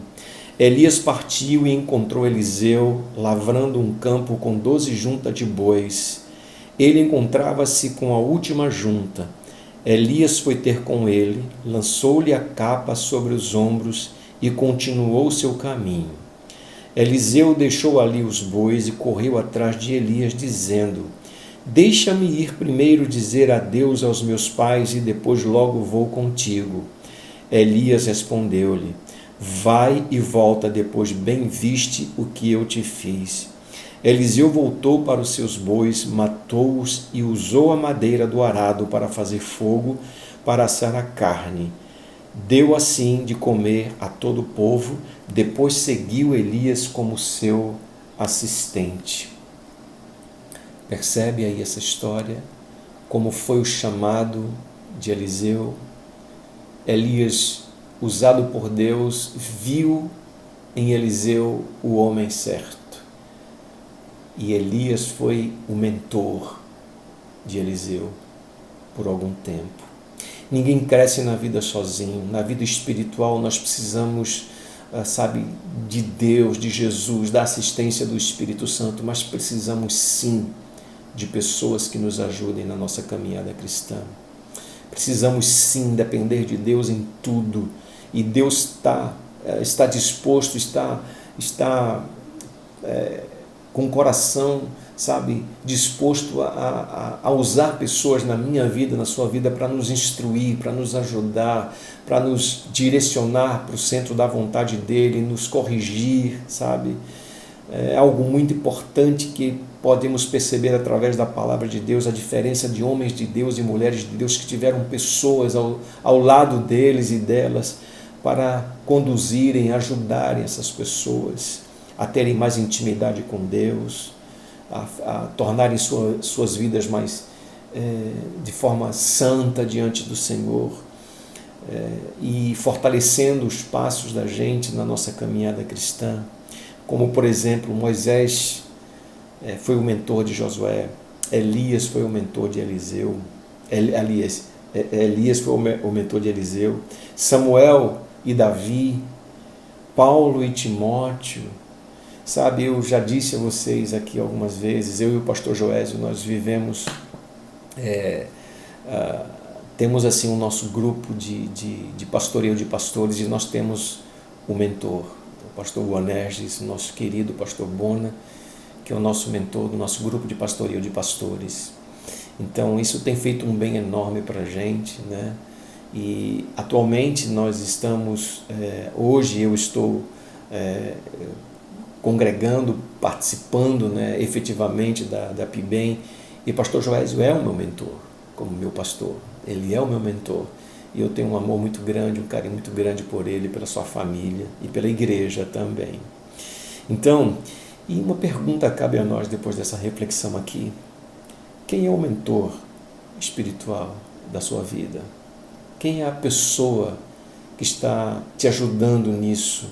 S2: Elias partiu e encontrou Eliseu lavrando um campo com 12 juntas de bois. Ele encontrava-se com a última junta. Elias foi ter com ele, lançou-lhe a capa sobre os ombros e continuou seu caminho. Eliseu deixou ali os bois e correu atrás de Elias, dizendo: Deixa-me ir primeiro dizer adeus aos meus pais e depois logo vou contigo. Elias respondeu-lhe: Vai e volta depois bem viste o que eu te fiz. Eliseu voltou para os seus bois, matou-os e usou a madeira do arado para fazer fogo, para assar a carne. Deu assim de comer a todo o povo, depois seguiu Elias como seu assistente. Percebe aí essa história? Como foi o chamado de Eliseu? Elias, usado por Deus, viu em Eliseu o homem certo. E Elias foi o mentor de Eliseu por algum tempo. Ninguém cresce na vida sozinho. Na vida espiritual nós precisamos, sabe, de Deus, de Jesus, da assistência do Espírito Santo, mas precisamos sim de pessoas que nos ajudem na nossa caminhada cristã. Precisamos sim depender de Deus em tudo. E Deus está disposto, está com o coração, sabe, disposto a usar pessoas na minha vida, na sua vida, para nos instruir, para nos ajudar, para nos direcionar para o centro da vontade dEle, nos corrigir, sabe? É algo muito importante que podemos perceber através da palavra de Deus, a diferença de homens de Deus e mulheres de Deus que tiveram pessoas ao lado deles e delas para conduzirem, ajudarem essas pessoas a terem mais intimidade com Deus, a tornarem suas vidas mais de forma santa diante do Senhor, e fortalecendo os passos da gente na nossa caminhada cristã, como por exemplo Moisés foi o mentor de Josué, Elias foi o mentor de Eliseu, Elias foi o mentor de Eliseu, Samuel e Davi, Paulo e Timóteo. Sabe, eu já disse a vocês aqui algumas vezes, eu e o pastor Joésio, nós vivemos, temos assim o nosso grupo de pastoreio de pastores, e nós temos o mentor, o pastor Boanerges, nosso querido pastor Bona, que é o nosso mentor do nosso grupo de pastoreio de pastores. Então isso tem feito um bem enorme para a gente, né? E atualmente nós estamos, hoje eu estou congregando, participando, né, efetivamente da PIBEM, e pastor Joésio é o meu mentor, como meu pastor, ele é o meu mentor, e eu tenho um amor muito grande, um carinho muito grande por ele, pela sua família e pela igreja também. Então, e uma pergunta cabe a nós depois dessa reflexão aqui: quem é o mentor espiritual da sua vida? Quem é a pessoa que está te ajudando nisso?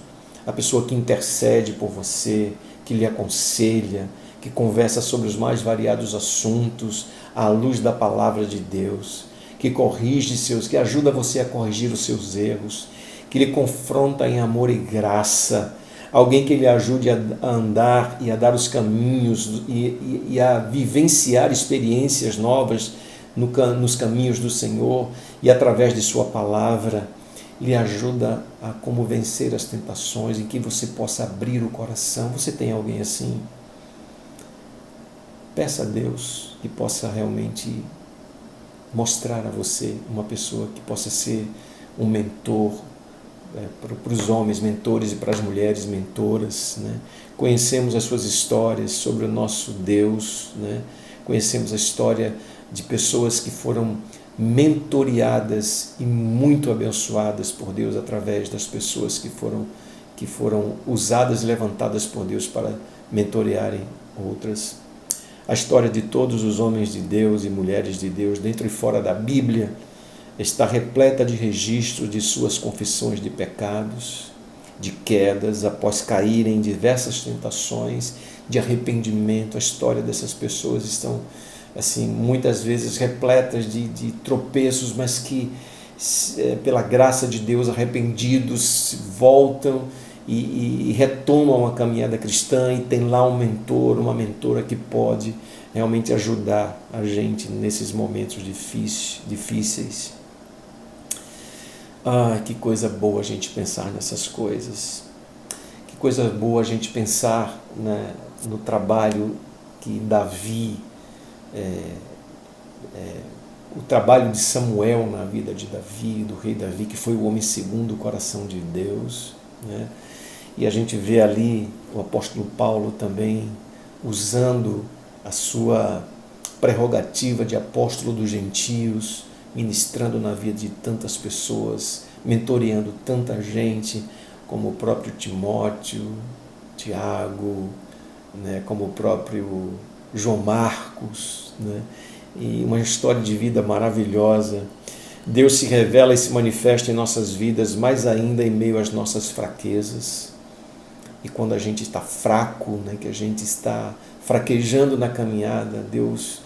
S2: A pessoa que intercede por você, que lhe aconselha, que conversa sobre os mais variados assuntos, à luz da palavra de Deus, que que ajuda você a corrigir os seus erros, que lhe confronta em amor e graça, alguém que lhe ajude a andar e a dar os caminhos e a vivenciar experiências novas nos caminhos do Senhor e através de sua palavra, lhe ajuda a como vencer as tentações, em que você possa abrir o coração. Você tem alguém assim? Peça a Deus que possa realmente mostrar a você uma pessoa que possa ser um mentor, para os homens mentores e para as mulheres mentoras, né? Conhecemos as suas histórias sobre o nosso Deus, né? Conhecemos a história de pessoas que foram mentoreadas e muito abençoadas por Deus através das pessoas que foram usadas e levantadas por Deus para mentorearem outras. A história de todos os homens de Deus e mulheres de Deus, dentro e fora da Bíblia, está repleta de registros de suas confissões de pecados, de quedas, após caírem em diversas tentações, de arrependimento. A história dessas pessoas estão, assim, muitas vezes repletas de tropeços, mas que, pela graça de Deus, arrependidos, voltam e retomam a caminhada cristã, e tem lá um mentor, uma mentora que pode realmente ajudar a gente nesses momentos difíceis. Que coisa boa a gente pensar nessas coisas. Que coisa boa a gente pensar, né, no trabalho que Davi, o trabalho de Samuel na vida de Davi, do rei Davi, que foi o homem segundo o coração de Deus, né? E a gente vê ali o apóstolo Paulo também usando a sua prerrogativa de apóstolo dos gentios, ministrando na vida de tantas pessoas, mentoreando tanta gente, como o próprio Timóteo, Tiago, né, como o próprio João Marcos, né, e uma história de vida maravilhosa. Deus se revela e se manifesta em nossas vidas, mais ainda em meio às nossas fraquezas. E quando a gente está fraco, né, que a gente está fraquejando na caminhada, Deus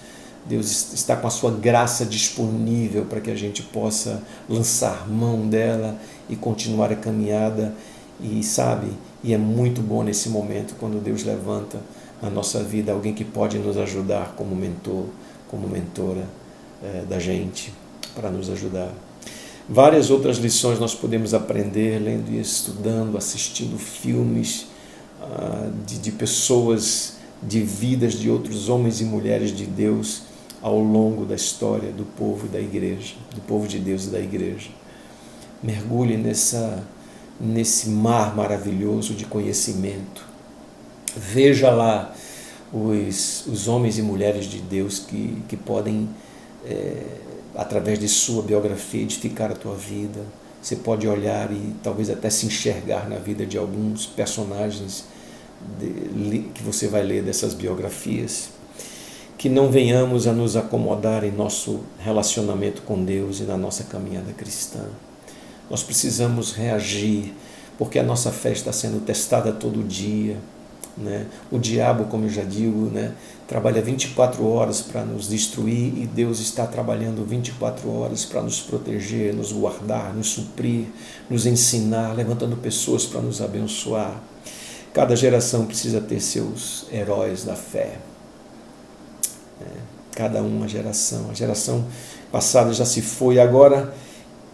S2: está com a sua graça disponível para que a gente possa lançar mão dela e continuar a caminhada. E é muito bom nesse momento quando Deus levanta na nossa vida alguém que pode nos ajudar como mentor, como mentora da gente, para nos ajudar. Várias outras lições nós podemos aprender lendo e estudando, assistindo filmes de pessoas, de vidas de outros homens e mulheres de Deus ao longo da história do povo da igreja, do povo de Deus e da igreja. Mergulhe nesse mar maravilhoso de conhecimento. Veja lá os homens e mulheres de Deus que podem, através de sua biografia, edificar a tua vida. Você pode olhar e talvez até se enxergar na vida de alguns personagens que você vai ler dessas biografias. Que não venhamos a nos acomodar em nosso relacionamento com Deus e na nossa caminhada cristã. Nós precisamos reagir, porque a nossa fé está sendo testada todo dia, né? O diabo, como eu já digo, né, trabalha 24 horas para nos destruir, e Deus está trabalhando 24 horas para nos proteger, nos guardar, nos suprir, nos ensinar, levantando pessoas para nos abençoar. Cada geração precisa ter seus heróis da fé. Cada uma geração. A geração passada já se foi. Agora,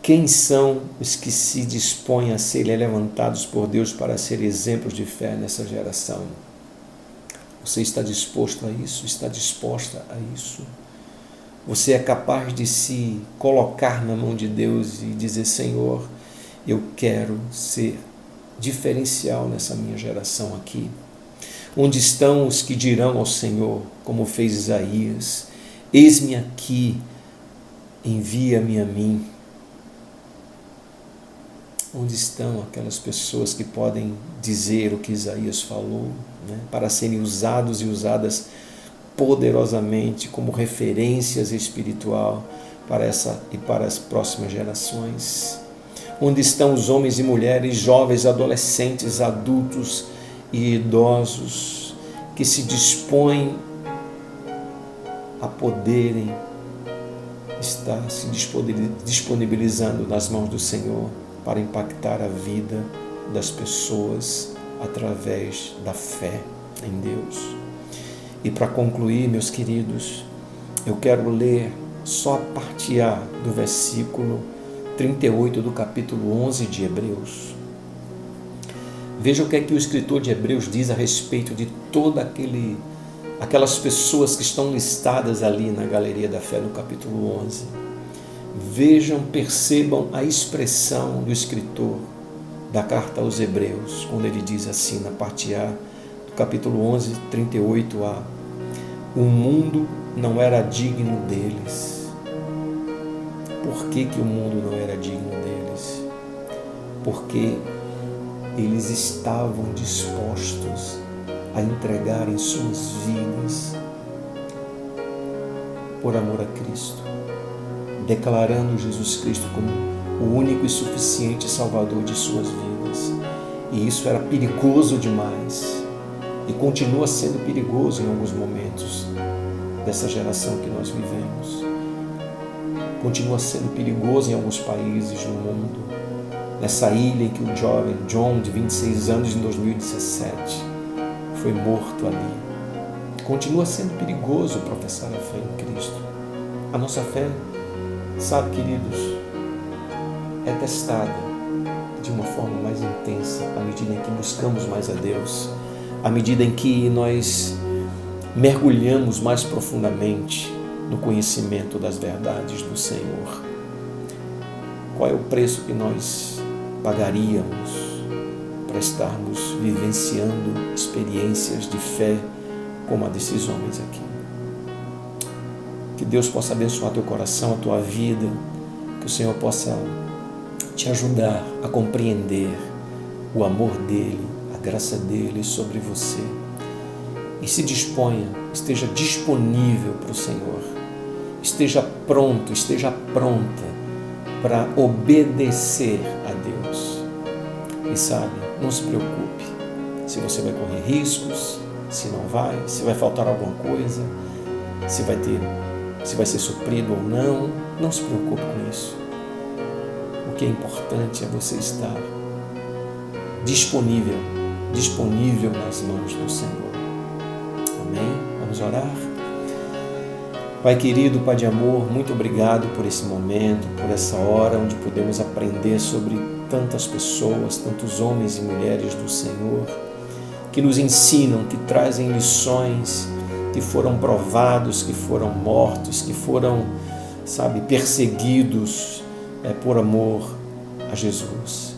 S2: quem são os que se dispõem a serem levantados por Deus para ser exemplos de fé nessa geração? Você está disposto a isso? Está disposta a isso? Você é capaz de se colocar na mão de Deus e dizer: Senhor, eu quero ser diferencial nessa minha geração aqui? Onde estão os que dirão ao Senhor, como fez Isaías: eis-me aqui, envia-me a mim? Onde estão aquelas pessoas que podem dizer o que Isaías falou, né, para serem usados e usadas poderosamente como referências espiritual para essa e para as próximas gerações? Onde estão os homens e mulheres, jovens, adolescentes, adultos e idosos que se dispõem a poderem estar se disponibilizando nas mãos do Senhor para impactar a vida das pessoas através da fé em Deus. E para concluir, meus queridos, eu quero ler só a parte A do versículo 38 do capítulo 11 de Hebreus. Veja o que é que o escritor de Hebreus diz a respeito de aquelas pessoas que estão listadas ali na Galeria da Fé no capítulo 11. Vejam, percebam a expressão do escritor da carta aos Hebreus, quando ele diz assim na parte A do capítulo 11, 38a: o mundo não era digno deles. Por que o mundo não era digno deles? Porque eles estavam dispostos a entregarem suas vidas por amor a Cristo, declarando Jesus Cristo como o único e suficiente Salvador de suas vidas. E isso era perigoso demais e continua sendo perigoso em alguns momentos dessa geração que nós vivemos. Continua sendo perigoso em alguns países no mundo. Nessa ilha em que o jovem John, de 26 anos, em 2017, foi morto ali. Continua sendo perigoso professar a fé em Cristo. A nossa fé, sabe, queridos, é testada de uma forma mais intensa à medida em que buscamos mais a Deus, à medida em que nós mergulhamos mais profundamente no conhecimento das verdades do Senhor. Qual é o preço que nós pagaríamos para estarmos vivenciando experiências de fé como a desses homens aqui? Que Deus possa abençoar teu coração, a tua vida, que o Senhor possa te ajudar a compreender o amor dEle, a graça dEle sobre você. E se disponha, esteja disponível para o Senhor, esteja pronto, esteja pronta para obedecer a Deus. E sabe, não se preocupe se você vai correr riscos, se não vai, se vai faltar alguma coisa, se vai ser suprido ou não. Não se preocupe com isso. O que é importante é você estar disponível nas mãos do Senhor. Amém? Vamos orar? Pai querido, Pai de amor, muito obrigado por esse momento, por essa hora onde podemos aprender sobre tantas pessoas, tantos homens e mulheres do Senhor, que nos ensinam, que trazem lições, que foram provados, que foram mortos, que foram, perseguidos por amor a Jesus.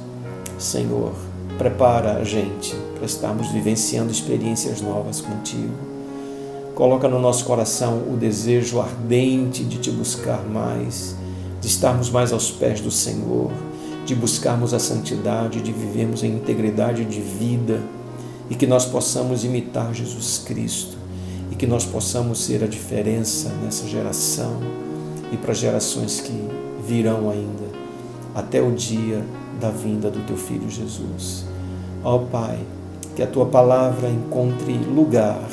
S2: Senhor, prepara a gente para estarmos vivenciando experiências novas contigo. Coloca no nosso coração o desejo ardente de te buscar mais, de estarmos mais aos pés do Senhor, de buscarmos a santidade, de vivermos em integridade de vida e que nós possamos imitar Jesus Cristo e que nós possamos ser a diferença nessa geração e para gerações que virão ainda, até o dia da vinda do Teu Filho Jesus. Ó Pai, que a Tua palavra encontre lugar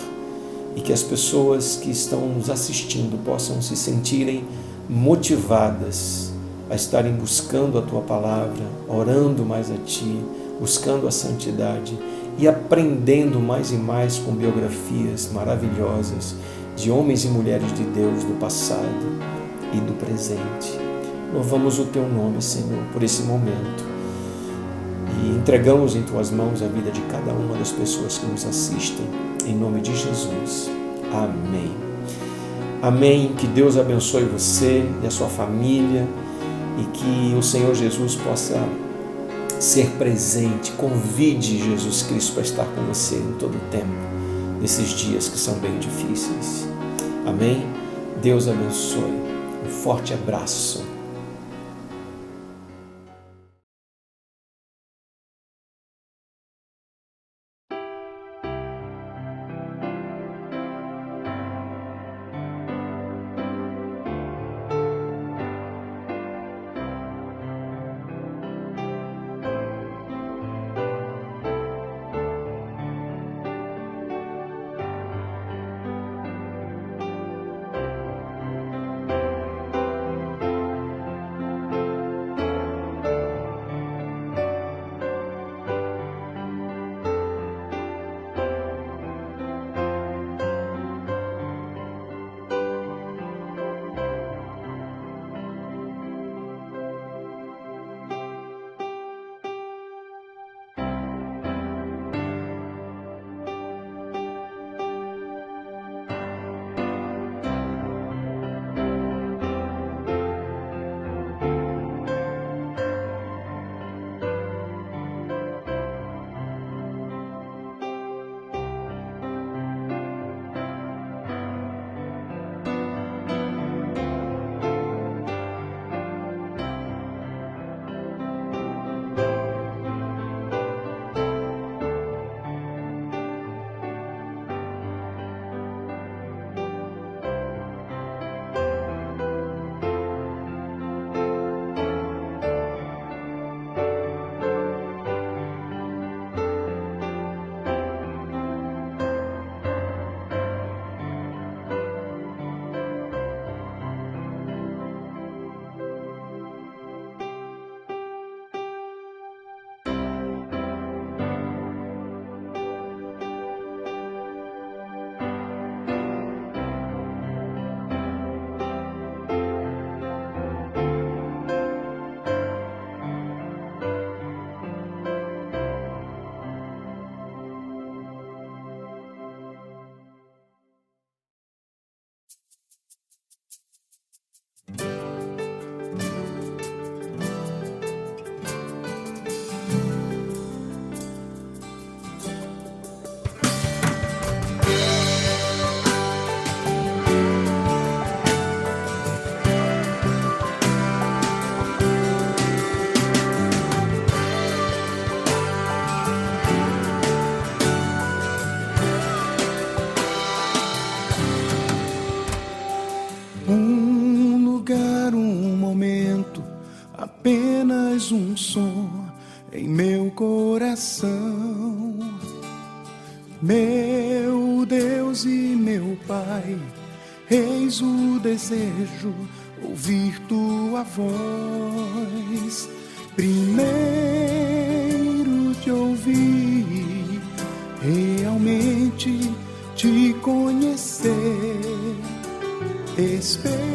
S2: e que as pessoas que estão nos assistindo possam se sentirem motivadas a estarem buscando a Tua palavra, orando mais a Ti, buscando a santidade e aprendendo mais e mais com biografias maravilhosas de homens e mulheres de Deus do passado e do presente. Louvamos o Teu nome, Senhor, por esse momento e entregamos em Tuas mãos a vida de cada uma das pessoas que nos assistem, em nome de Jesus. Amém. Amém. Que Deus abençoe você e a sua família e que o Senhor Jesus possa ser presente. Convide Jesus Cristo para estar com você em todo o tempo, nesses dias que são bem difíceis. Amém? Deus abençoe. Um forte abraço.
S3: apenas um som em meu coração. Meu Deus e meu Pai, eis o desejo, ouvir tua voz. Primeiro te ouvir, realmente te conhecer, experimentar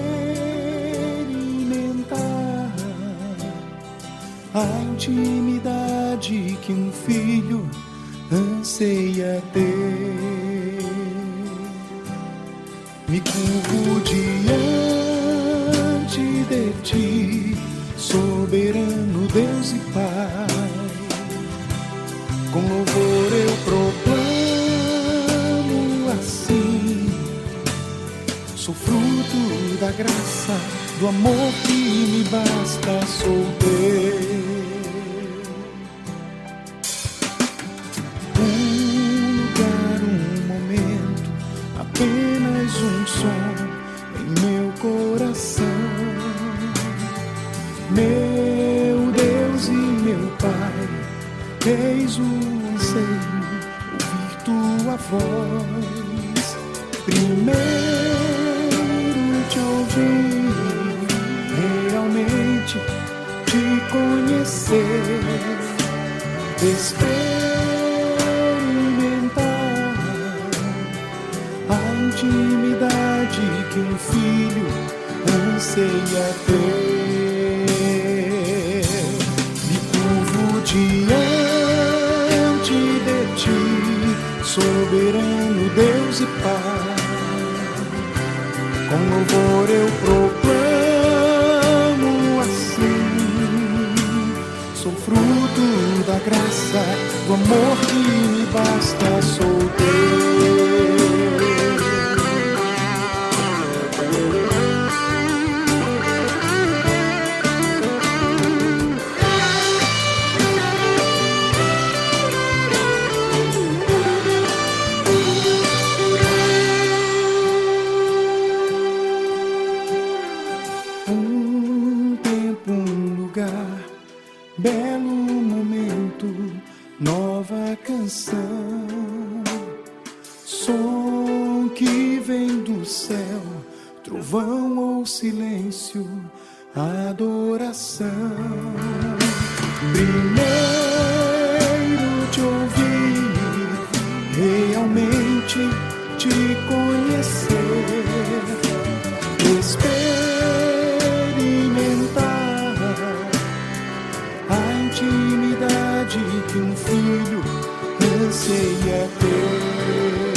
S3: a intimidade que um filho anseia ter. Me curvo diante de ti, soberano Deus e Pai. Com louvor eu proclamo assim: sou fruto da graça, do amor que me basta, sou teu. Apenas um som em meu coração. Meu Deus e meu Pai, eis o anseio, ouvir tua voz. Primeiro te ouvir, realmente te conhecer, intimidade que um filho anseia ter. Me curvo diante de ti, soberano Deus e Pai. Com louvor eu proclamo assim: sou fruto da graça, do amor que me basta, sou teu. Belo momento, nova canção, som que vem do céu, trovão ou silêncio, adoração. Primeiro te ouvir, realmente te conhecer, intimidade que um filho anseia ter.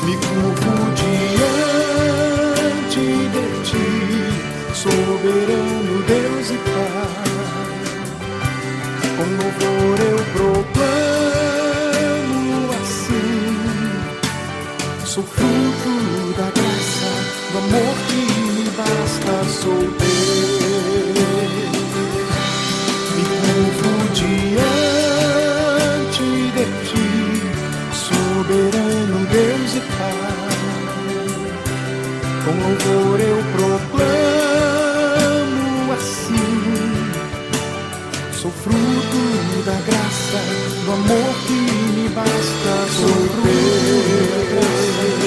S3: Me curvo diante de ti, soberano Deus e Pai. Com louvor eu proclamo assim: sou fruto da graça, do amor que me basta, sou teu. Diante de ti, soberano Deus e Pai. Com louvor eu proclamo assim: sou fruto da graça, do amor que me basta, sou teu.